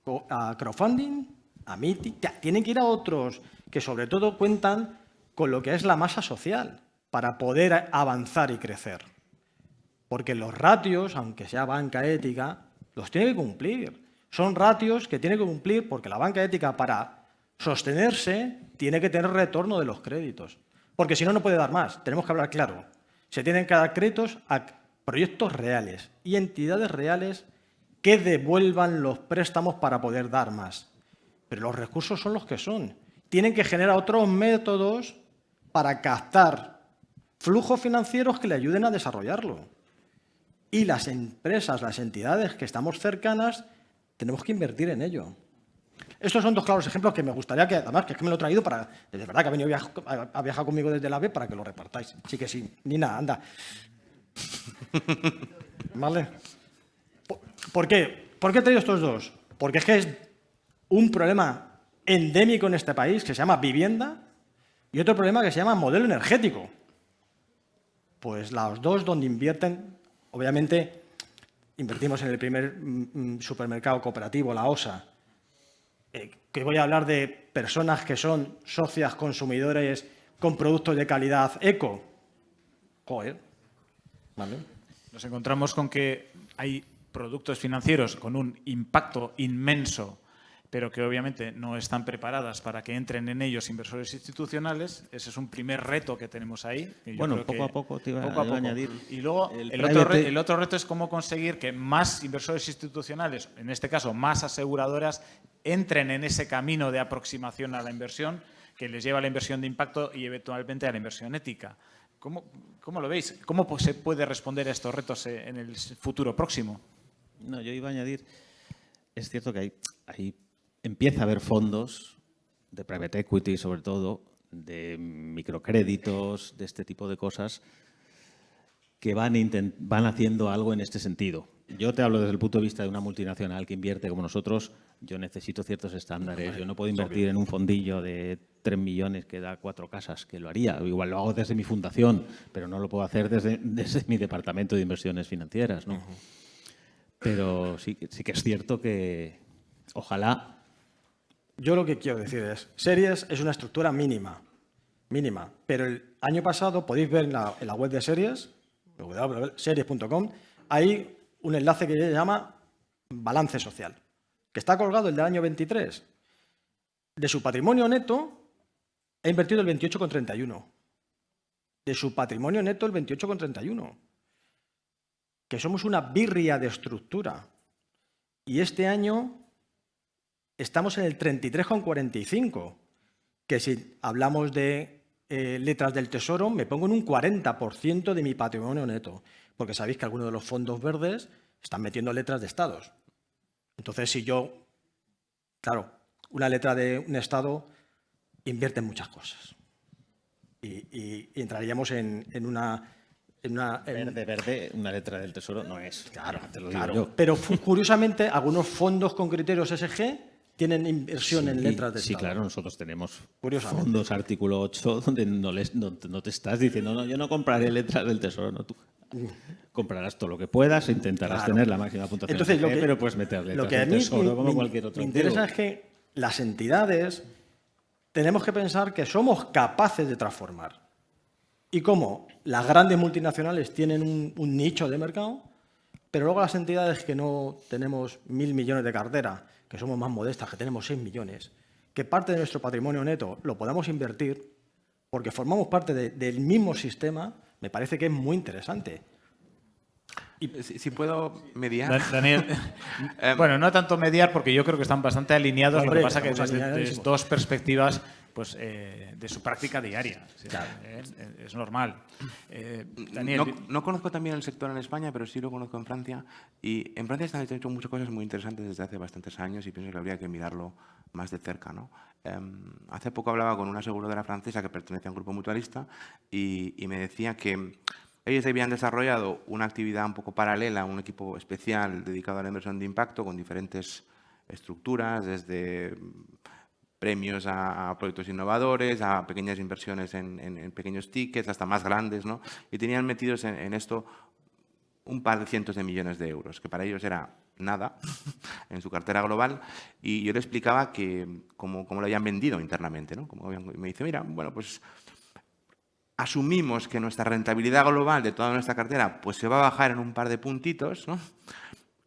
crowdfunding, a meeting, tiene que ir a otros que sobre todo cuentan con lo que es la masa social para poder avanzar y crecer. Porque los ratios, aunque sea banca ética, los tiene que cumplir. Son ratios que tiene que cumplir porque la banca ética, para sostenerse, tiene que tener retorno de los créditos. Porque si no, no puede dar más. Tenemos que hablar claro. Se tienen que dar créditos a proyectos reales y entidades reales que devuelvan los préstamos para poder dar más. Pero los recursos son los que son. Tienen que generar otros métodos para captar flujos financieros que le ayuden a desarrollarlo. Y las empresas, las entidades que estamos cercanas, tenemos que invertir en ello. Estos son dos claros ejemplos que me gustaría que, además, que es que me lo he traído para, de verdad, que ha venido a viajar conmigo desde la AVE para que lo repartáis. Sí que sí. Nina, anda. ¿Vale? ¿Por qué? ¿Por qué he traído estos dos? Porque es que es un problema endémico en este país que se llama vivienda y otro problema que se llama modelo energético. Pues los dos donde invierten, obviamente, invertimos en el primer supermercado cooperativo, la OSA, que voy a hablar de personas que son socias consumidores con productos de calidad eco. Joder. ¿Vale? Nos encontramos con que hay productos financieros con un impacto inmenso, pero que obviamente no están preparadas para que entren en ellos inversores institucionales. Ese es un primer reto que tenemos ahí. Bueno, poco a poco te iba a añadir. Y luego el otro reto es cómo conseguir que más inversores institucionales, en este caso más aseguradoras, entren en ese camino de aproximación a la inversión que les lleva a la inversión de impacto y eventualmente a la inversión ética. ¿Cómo lo veis? ¿Cómo se puede responder a estos retos en el futuro próximo? No, yo iba a añadir, es cierto que empieza a haber fondos de private equity, sobre todo, de microcréditos, de este tipo de cosas, que van haciendo algo en este sentido. Yo te hablo desde el punto de vista de una multinacional que invierte como nosotros. Yo necesito ciertos estándares. Yo no puedo invertir en un fondillo de 3 millones que da 4 casas, que lo haría. Igual lo hago desde mi fundación, pero no lo puedo hacer desde mi departamento de inversiones financieras, ¿no? Pero sí que es cierto que ojalá. Yo lo que quiero decir es, Series es una estructura mínima, pero el año pasado podéis ver en la web de Series, series.com, hay un enlace que se llama balance social, que está colgado el del año 23. De su patrimonio neto ha invertido el 28,31. De su patrimonio neto el 28,31. Que somos una birria de estructura. Y este año estamos en el 33,45, que si hablamos de letras del Tesoro, me pongo en un 40% de mi patrimonio neto, porque sabéis que algunos de los fondos verdes están metiendo letras de estados. Entonces, si yo, claro, una letra de un estado invierte en muchas cosas. Y entraríamos en una... Verde, una letra del Tesoro no es. Claro, te lo digo yo. Pero curiosamente, algunos fondos con criterios ESG tienen inversión en letras de Sí, Estado. claro, nosotros tenemos Curiosamente. fondos artículo 8 donde no te estás diciendo, no, yo no compraré letras del Tesoro, no, tú comprarás todo lo que puedas e intentarás tener la máxima puntuación. Entonces, pero puedes meter letras lo que a del mí Tesoro como cualquier otro. me interesa es que las entidades tenemos que pensar que somos capaces de transformar. Y como las grandes multinacionales tienen un nicho de mercado, pero luego las entidades que no tenemos 1.000 millones de cartera, que somos más modestas, que tenemos 6 millones, que parte de nuestro patrimonio neto lo podamos invertir, porque formamos parte del mismo sistema, me parece que es muy interesante. Si puedo mediar. Daniel, bueno, no tanto mediar, porque yo creo que están bastante alineados. Hombre, lo que pasa que estamos desde alineadísimos. dos perspectivas pues, de su práctica diaria. Sí, Claro. Es normal. Daniel, No conozco también el sector en España, pero sí lo conozco en Francia. Y en Francia están hecho muchas cosas muy interesantes desde hace bastantes años y pienso que habría que mirarlo más de cerca, ¿no? Hace poco hablaba con una aseguradora francesa que pertenece a un grupo mutualista y me decía que ellos habían desarrollado una actividad un poco paralela, un equipo especial dedicado a la inversión de impacto con diferentes estructuras, desde premios a proyectos innovadores, a pequeñas inversiones en pequeños tickets, hasta más grandes, ¿no? Y tenían metidos en esto un par de cientos de millones de euros, que para ellos era nada en su cartera global. Y yo le explicaba que cómo lo habían vendido internamente, ¿no? Me dice, mira, bueno, pues asumimos que nuestra rentabilidad global de toda nuestra cartera pues se va a bajar en un par de puntitos, ¿no?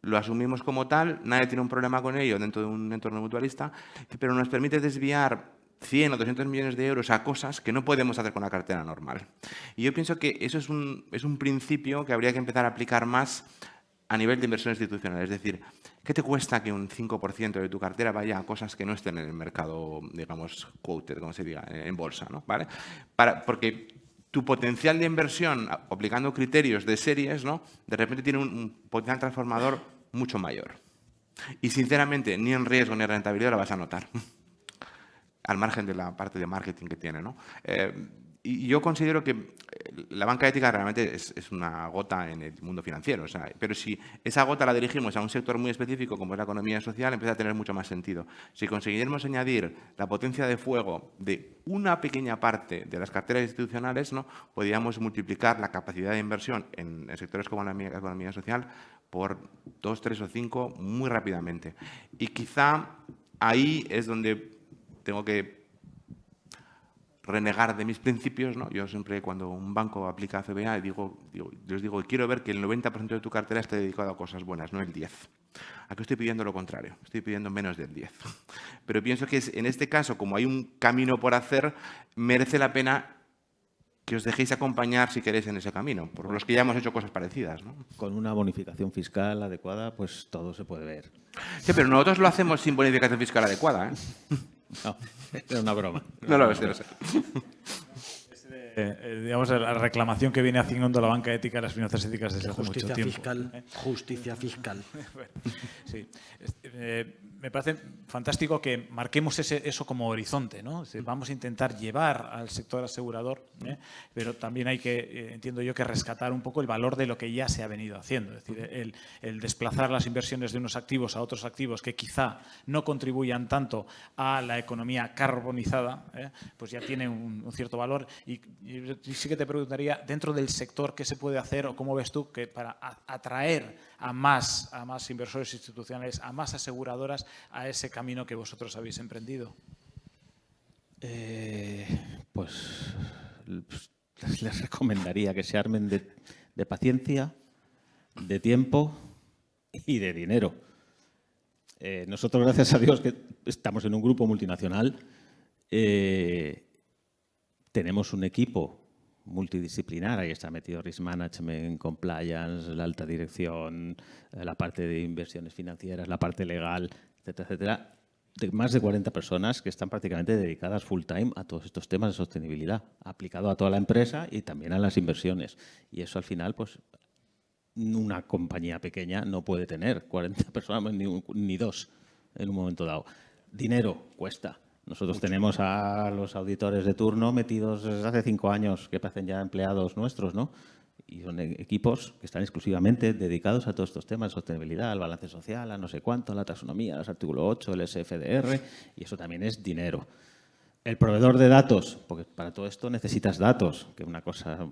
Lo asumimos como tal, nadie tiene un problema con ello dentro de un entorno mutualista, pero nos permite desviar 100 o 200 millones de euros a cosas que no podemos hacer con la cartera normal. Y yo pienso que eso es un principio que habría que empezar a aplicar más a nivel de inversión institucional. Es decir, ¿qué te cuesta que un 5% de tu cartera vaya a cosas que no estén en el mercado, digamos, quoted, como se diga, en bolsa, ¿no? ¿Vale? Porque tu potencial de inversión, aplicando criterios de series, ¿no? De repente tiene un potencial transformador mucho mayor. Y, sinceramente, ni en riesgo ni en rentabilidad lo vas a notar, al margen de la parte de marketing que tiene, ¿no? Y yo considero que la banca ética realmente es una gota en el mundo financiero. O sea, pero si esa gota la dirigimos a un sector muy específico como es la economía social, empieza a tener mucho más sentido. Si consiguiéramos añadir la potencia de fuego de una pequeña parte de las carteras institucionales, ¿no? Podríamos multiplicar la capacidad de inversión en sectores como la economía social por 2, 3 o 5 muy rápidamente. Y quizá ahí es donde tengo que renegar de mis principios, ¿no? Yo siempre, cuando un banco aplica CBA, les digo, quiero ver que el 90% de tu cartera esté dedicado a cosas buenas, no el 10%. Aquí estoy pidiendo lo contrario, estoy pidiendo menos del 10%. Pero pienso que en este caso, como hay un camino por hacer, merece la pena que os dejéis acompañar, si queréis, en ese camino, por los que ya hemos hecho cosas parecidas, ¿no? Con una bonificación fiscal adecuada, pues todo se puede ver. Sí, pero nosotros lo hacemos sin bonificación fiscal adecuada, ¿eh? No, era una broma. No lo sé. Digamos, la reclamación que viene haciendo la banca ética y las finanzas éticas desde hace mucho tiempo. Justicia fiscal. Sí. Me parece fantástico que marquemos eso como horizonte, ¿no? Es decir, vamos a intentar llevar al sector asegurador, pero también hay que, entiendo yo, que rescatar un poco el valor de lo que ya se ha venido haciendo. Es decir, el desplazar las inversiones de unos activos a otros activos que quizá no contribuyan tanto a la economía carbonizada, pues ya tiene un cierto valor. Y sí que te preguntaría, dentro del sector, ¿qué se puede hacer o cómo ves tú que para atraer a más inversores institucionales, a más aseguradoras, a ese camino que vosotros habéis emprendido? Pues les recomendaría que se armen de paciencia, de tiempo y de dinero. Nosotros, gracias a Dios, que estamos en un grupo multinacional, tenemos un equipo multidisciplinar, ahí está metido Risk Management, Compliance, la alta dirección, la parte de inversiones financieras, la parte legal, etcétera, etcétera, de más de 40 personas que están prácticamente dedicadas full time a todos estos temas de sostenibilidad, aplicado a toda la empresa y también a las inversiones. Y eso, al final, pues una compañía pequeña no puede tener 40 personas ni dos en un momento dado. Dinero cuesta. Nosotros tenemos a los auditores de turno metidos desde hace 5 años, que parecen ya empleados nuestros, ¿no? Y son equipos que están exclusivamente dedicados a todos estos temas de sostenibilidad, al balance social, a no sé cuánto, a la taxonomía, al artículo 8, el SFDR, y eso también es dinero. El proveedor de datos, porque para todo esto necesitas datos, que una cosa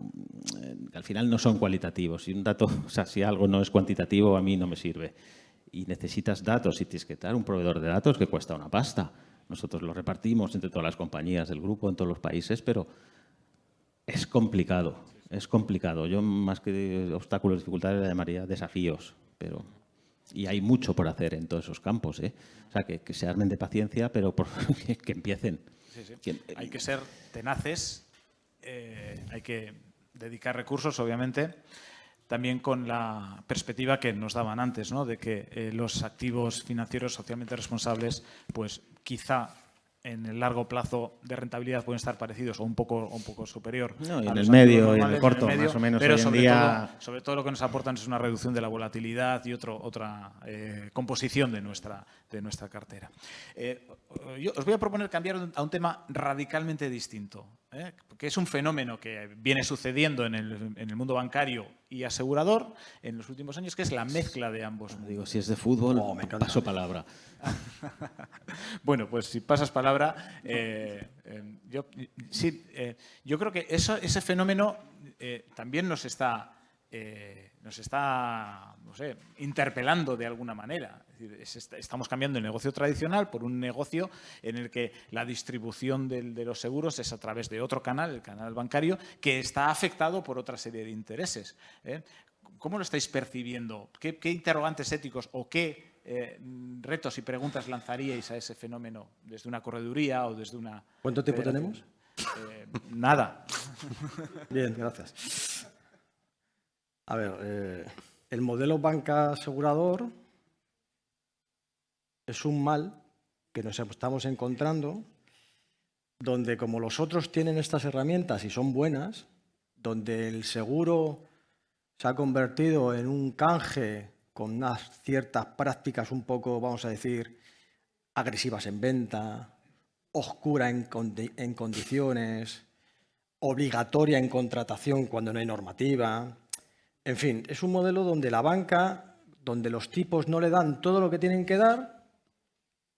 que al final no son cualitativos. Si un dato, o sea, si algo no es cuantitativo, a mí no me sirve. Y necesitas datos y tienes que dar un proveedor de datos que cuesta una pasta. Nosotros lo repartimos entre todas las compañías del grupo en todos los países, pero es complicado, es complicado. Yo, más que obstáculos, dificultades, le llamaría desafíos. Y hay mucho por hacer en todos esos campos, ¿eh? O sea, que se armen de paciencia, pero que empiecen. Sí. Hay que ser tenaces, hay que dedicar recursos, obviamente, también con la perspectiva que nos daban antes, ¿no? De que los activos financieros socialmente responsables, pues quizá en el largo plazo de rentabilidad pueden estar parecidos o un poco superior. No, y en el medio y en el corto, más o menos, pero hoy en día... sobre todo lo que nos aportan es una reducción de la volatilidad y otra composición de nuestra cartera. Yo os voy a proponer cambiar a un tema radicalmente distinto, que es un fenómeno que viene sucediendo en el mundo bancario y asegurador en los últimos años, que es la mezcla de ambos. Digo, si es de fútbol, Oh, me encanta. paso palabra. Bueno, pues si pasas palabra, yo creo que ese fenómeno también nos está no sé, interpelando de alguna manera. Es decir, estamos cambiando el negocio tradicional por un negocio en el que la distribución de los seguros es a través de otro canal, el canal bancario, que está afectado por otra serie de intereses. ¿Cómo lo estáis percibiendo? ¿Qué interrogantes éticos o qué retos y preguntas lanzaríais a ese fenómeno desde una correduría o desde una... ¿Cuánto tiempo federación? tenemos? Nada. Bien, gracias. A ver, el modelo banca asegurador es un mal que nos estamos encontrando donde, como los otros tienen estas herramientas y son buenas, donde el seguro se ha convertido en un canje con unas ciertas prácticas un poco, vamos a decir, agresivas en venta, oscura en condiciones, obligatoria en contratación cuando no hay normativa. En fin, es un modelo donde la banca, donde los tipos no le dan todo lo que tienen que dar,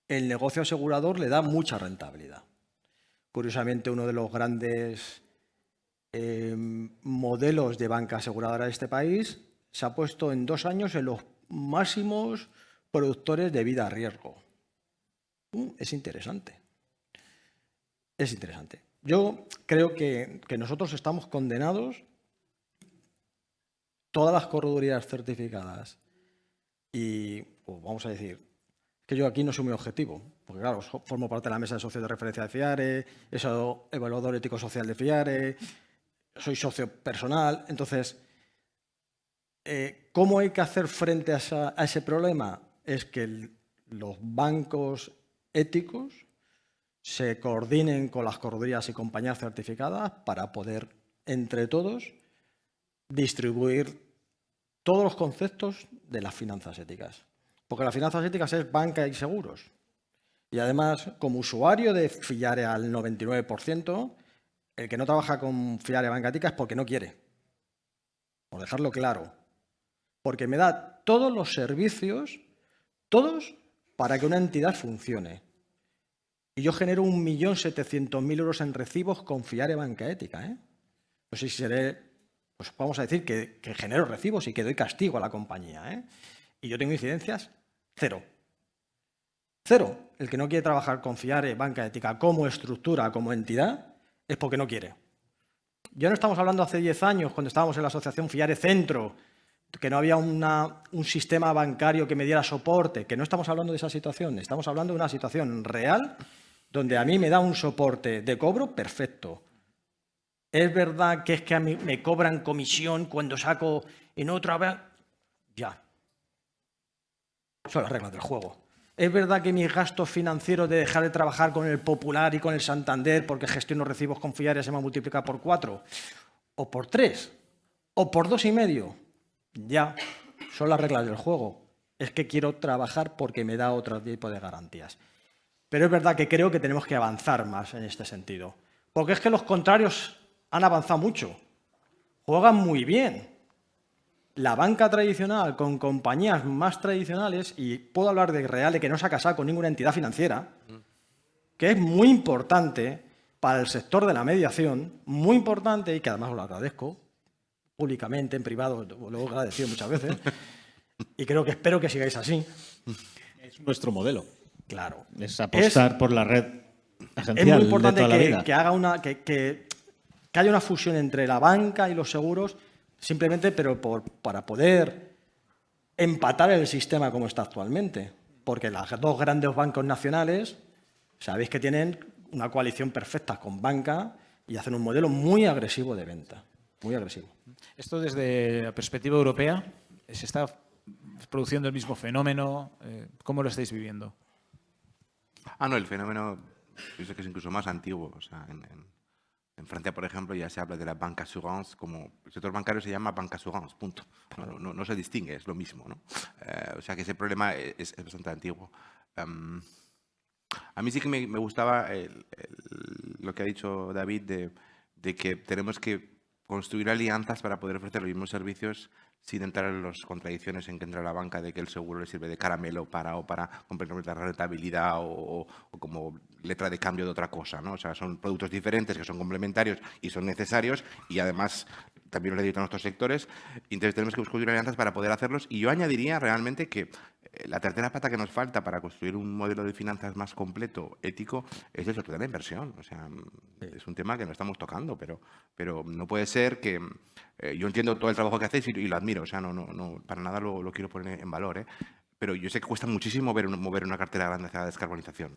el negocio asegurador le da mucha rentabilidad. Curiosamente, uno de los grandes modelos de banca aseguradora de este país se ha puesto en 2 años en los máximos productores de vida a riesgo. Es interesante. Es interesante. Yo creo que nosotros estamos condenados, todas las corredurías certificadas, y pues vamos a decir que yo aquí no soy muy objetivo, porque claro, formo parte de la mesa de socios de referencia de FIARE, he sido evaluador ético-social de FIARE, soy socio personal. Entonces, ¿cómo hay que hacer frente a ese problema? Es que los bancos éticos se coordinen con las corredurías y compañías certificadas para poder, entre todos, distribuir todos los conceptos de las finanzas éticas. Porque las finanzas éticas es banca y seguros. Y además, como usuario de FIARE al 99%, el que no trabaja con FIARE banca ética es porque no quiere. Por dejarlo claro. Porque me da todos los servicios, todos, para que una entidad funcione. Y yo genero 1.700.000 euros en recibos con FIARE banca ética. No sé si seré... Pues vamos a decir que genero recibos y que doy castigo a la compañía. Y yo tengo incidencias, 0. 0. El que no quiere trabajar con FIARE banca ética como estructura, como entidad, es porque no quiere. Ya no estamos hablando hace 10 años, cuando estábamos en la asociación FIARE Centro, que no había un sistema bancario que me diera soporte, que no estamos hablando de esa situación, estamos hablando de una situación real donde a mí me da un soporte de cobro perfecto. ¿Es verdad que es que a mí me cobran comisión cuando saco en otra? Ya. Son las reglas del juego. ¿Es verdad que mis gastos financieros de dejar de trabajar con el Popular y con el Santander porque gestiono recibos con FIARE se me multiplica por 4? ¿O por 3? ¿O por 2,5? Ya. Son las reglas del juego. Es que quiero trabajar porque me da otro tipo de garantías. Pero es verdad que creo que tenemos que avanzar más en este sentido. Porque es que los contrarios han avanzado mucho, juegan muy bien. La banca tradicional con compañías más tradicionales, y puedo hablar de Reale, que no se ha casado con ninguna entidad financiera, que es muy importante para el sector de la mediación, muy importante, y que además os lo agradezco públicamente, en privado, lo he agradecido muchas veces, y espero que sigáis así. Es nuestro modelo. Claro. Es apostar por la red agencial es muy importante de toda la vida. que haga que haya una fusión entre la banca y los seguros, simplemente para poder empatar el sistema como está actualmente. Porque los 2 grandes bancos nacionales, sabéis que tienen una coalición perfecta con banca y hacen un modelo muy agresivo de venta. Muy agresivo. Esto desde la perspectiva europea, ¿se está produciendo el mismo fenómeno? ¿Cómo lo estáis viviendo? No, el fenómeno yo sé que es incluso más antiguo. O sea, en Francia, por ejemplo, ya se habla de la banca assurance, como el sector bancario se llama banca assurance, punto. No se distingue, es lo mismo, ¿no? O sea que ese problema es bastante antiguo. A mí sí que me gustaba lo que ha dicho David de que tenemos que construir alianzas para poder ofrecer los mismos servicios sin entrar en las contradicciones en que entra la banca de que el seguro le sirve de caramelo para complementar la rentabilidad o como letra de cambio de otra cosa, ¿no? O sea, son productos diferentes que son complementarios y son necesarios y además también lo necesitan nuestros sectores. Y entonces tenemos que construir alianzas para poder hacerlos. Y yo añadiría realmente que la tercera pata que nos falta para construir un modelo de finanzas más completo, ético, es el sector de la inversión. O sea, es un tema que no estamos tocando, pero no puede ser que... yo entiendo todo el trabajo que hacéis y lo admiro, o sea, no para nada lo quiero poner en valor, ¿eh? Pero yo sé que cuesta muchísimo mover una cartera grande hacia la descarbonización.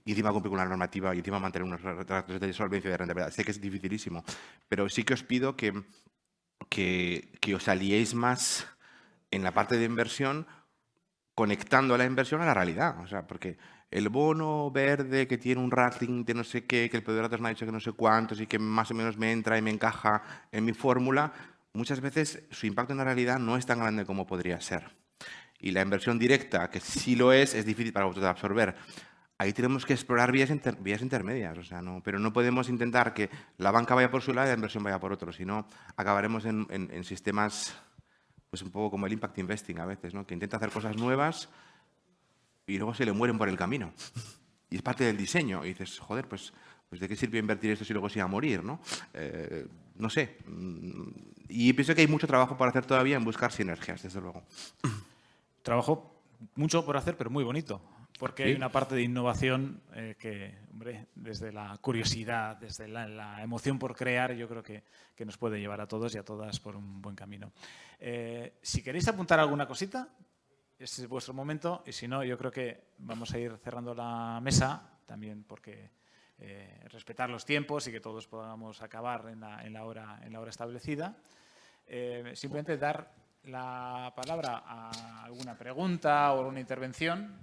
Y encima cumplir con la normativa y encima mantener unos ratios de solvencia y de rentabilidad. Sé que es dificilísimo, pero sí que os pido que os aliéis más en la parte de inversión, conectando la inversión a la realidad. O sea, porque el bono verde que tiene un rating de no sé qué, que el Pedro me ha dicho que no sé cuántos y que más o menos me entra y me encaja en mi fórmula, muchas veces su impacto en la realidad no es tan grande como podría ser. Y la inversión directa, que sí lo es difícil para vosotros de absorber. Ahí tenemos que explorar vías intermedias, o sea, pero no podemos intentar que la banca vaya por su lado y la inversión vaya por otro, sino acabaremos en sistemas pues un poco como el impact investing a veces, ¿no? Que intenta hacer cosas nuevas y luego se le mueren por el camino. Y es parte del diseño. Y dices, joder, pues ¿de qué sirve invertir esto si luego se va a morir, ¿no? No sé. Y pienso que hay mucho trabajo por hacer todavía en buscar sinergias, desde luego. Trabajo mucho por hacer, pero muy bonito. Porque hay ¿Sí? una parte de innovación que, hombre, desde la curiosidad, desde la emoción por crear, yo creo que nos puede llevar a todos y a todas por un buen camino. Si queréis apuntar alguna cosita, es vuestro momento. Y si no, yo creo que vamos a ir cerrando la mesa, también porque respetar los tiempos y que todos podamos acabar en la hora establecida. Simplemente dar la palabra a alguna pregunta o alguna intervención.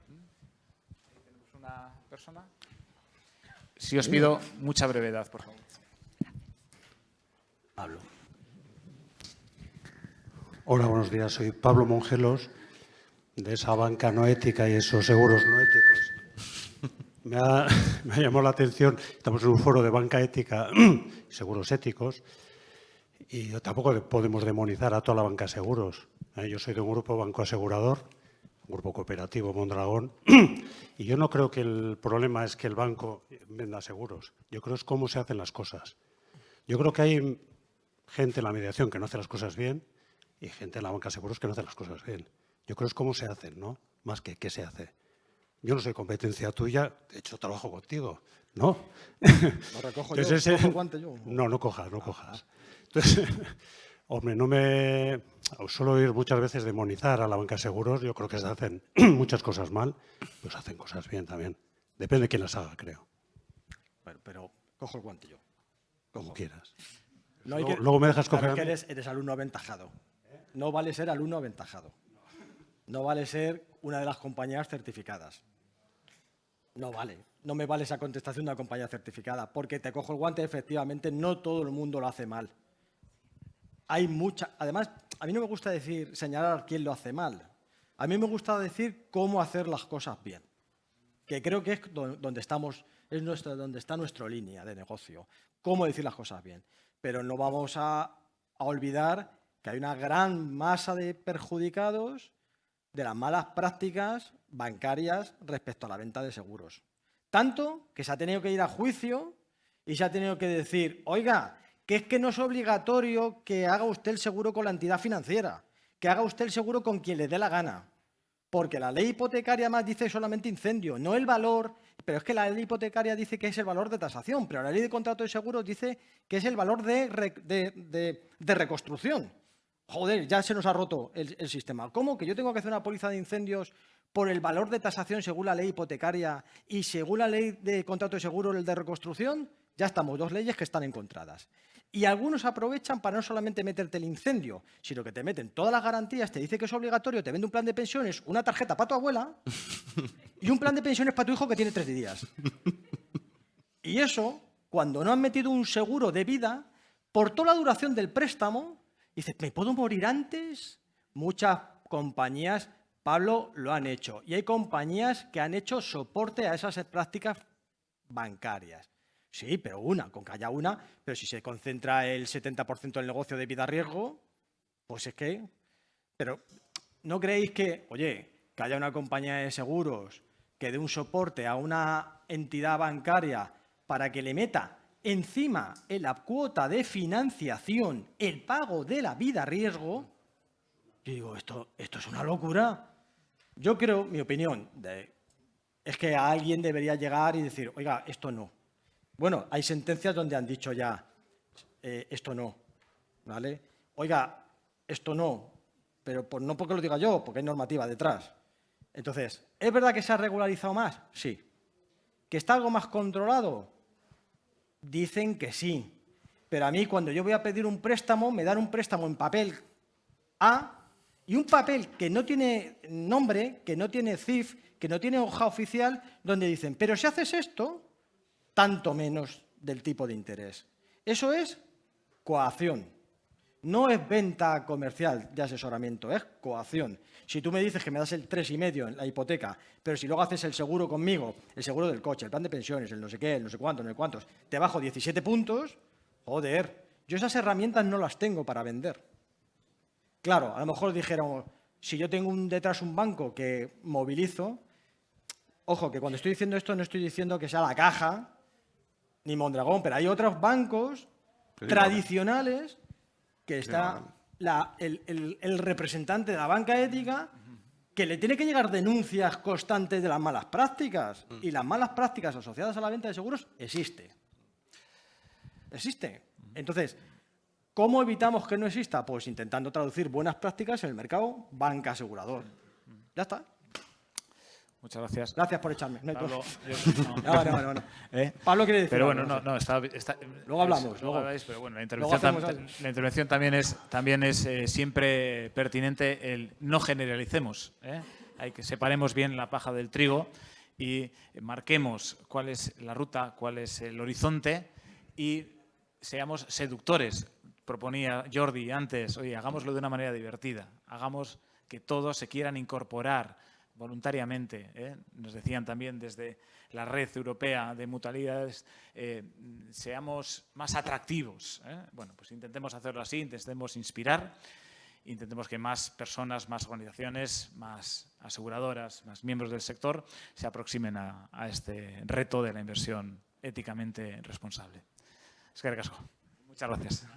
¿Tenemos una persona? Si os pido mucha brevedad, por favor. Pablo. Hola, buenos días. Soy Pablo Mongelos, de esa banca no ética y esos seguros no éticos. Me ha llamado la atención, estamos en un foro de banca ética y seguros éticos, y tampoco podemos demonizar a toda la banca de seguros. Yo soy de un grupo banco asegurador, un grupo cooperativo Mondragón, y yo no creo que el problema es que el banco venda seguros. Yo creo que es cómo se hacen las cosas. Yo creo que hay gente en la mediación que no hace las cosas bien y gente en la banca de seguros que no hace las cosas bien. Yo creo que es cómo se hacen, ¿no? Más que qué se hace. Yo no soy competencia tuya, de hecho trabajo contigo, ¿no? Lo recojo yo, Entonces, cojo el guante yo. No cojas. Entonces, hombre, no me... Suelo oír muchas veces demonizar a la banca de seguros. Yo creo que se hacen muchas cosas mal, pues hacen cosas bien también. Depende de quién las haga, creo. Bueno, pero cojo el guante yo. Como quieras. No hay Luego me dejas coger claro a que mí. eres alumno aventajado. No vale ser alumno aventajado. No vale ser una de las compañías certificadas. No vale. No me vale esa contestación de una compañía certificada, porque te cojo el guante, efectivamente, no todo el mundo lo hace mal. Hay mucha... Además, a mí no me gusta señalar quién lo hace mal. A mí me gusta decir cómo hacer las cosas bien, que creo que es donde estamos, donde está nuestra línea de negocio. Cómo decir las cosas bien. Pero no vamos a olvidar que hay una gran masa de perjudicados de las malas prácticas bancarias respecto a la venta de seguros. Tanto que se ha tenido que ir a juicio y se ha tenido que decir, oiga, que es que no es obligatorio que haga usted el seguro con la entidad financiera, que haga usted el seguro con quien le dé la gana, porque la ley hipotecaria más dice solamente incendio, no el valor, pero es que la ley hipotecaria dice que es el valor de tasación, pero la ley de contrato de seguros dice que es el valor de reconstrucción. Joder, ya se nos ha roto el sistema. ¿Cómo? ¿Que yo tengo que hacer una póliza de incendios por el valor de tasación según la ley hipotecaria y según la ley de contrato de seguro el de reconstrucción? Ya estamos, dos leyes que están encontradas. Y algunos aprovechan para no solamente meterte el incendio, sino que te meten todas las garantías, te dice que es obligatorio, te vende un plan de pensiones, una tarjeta para tu abuela y un plan de pensiones para tu hijo que tiene 3 días. Y eso, cuando no han metido un seguro de vida, por toda la duración del préstamo, dices, ¿me puedo morir antes? Muchas compañías, Pablo, lo han hecho. Y hay compañías que han hecho soporte a esas prácticas bancarias. Sí, pero una, con que haya una, pero si se concentra el 70% del negocio de vida-riesgo, pues es que... Pero ¿no creéis que, oye, que haya una compañía de seguros que dé un soporte a una entidad bancaria para que le meta encima en la cuota de financiación el pago de la vida-riesgo? Yo digo, esto es una locura. Yo creo, mi opinión, es que alguien debería llegar y decir, oiga, esto no. Bueno, hay sentencias donde han dicho ya, esto no, ¿vale? Oiga, esto no, pero no porque lo diga yo, porque hay normativa detrás. Entonces, ¿es verdad que se ha regularizado más? Sí. ¿Que está algo más controlado? Dicen que sí. Pero a mí, cuando yo voy a pedir un préstamo, me dan un préstamo en papel A y un papel que no tiene nombre, que no tiene CIF, que no tiene hoja oficial, donde dicen, pero si haces esto, tanto menos del tipo de interés. Eso es coacción. No es venta comercial de asesoramiento, es coacción. Si tú me dices que me das el 3,5 en la hipoteca, pero si luego haces el seguro conmigo, el seguro del coche, el plan de pensiones, el no sé qué, el no sé cuánto, no sé cuántos, te bajo 17 puntos, joder, yo esas herramientas no las tengo para vender. Claro, a lo mejor dijéramos, si yo tengo detrás un banco que movilizo, ojo, que cuando estoy diciendo esto no estoy diciendo que sea la Caja ni Mondragón, pero hay otros bancos tradicionales que está el representante de la banca ética que le tiene que llegar denuncias constantes de las malas prácticas. Y las malas prácticas asociadas a la venta de seguros existe. Existe. Entonces, ¿cómo evitamos que no exista? Pues intentando traducir buenas prácticas en el mercado banca asegurador. Ya está. Muchas gracias. Gracias por echarme. No hay Pablo, problema. No. Pablo quiere decir pero algo, bueno, no sé. Luego hablamos, luego luego. habláis, pero bueno, la intervención también es siempre pertinente el no generalicemos. Hay que separemos bien la paja del trigo y marquemos cuál es la ruta, cuál es el horizonte y seamos seductores. Proponía Jordi antes, oye, hagámoslo de una manera divertida, hagamos que todos se quieran incorporar voluntariamente. Nos decían también desde la red europea de mutualidades, seamos más atractivos. Bueno, pues intentemos hacerlo así, intentemos inspirar, intentemos que más personas, más organizaciones, más aseguradoras, más miembros del sector se aproximen a este reto de la inversión éticamente responsable. Eskerrik asko. Muchas gracias.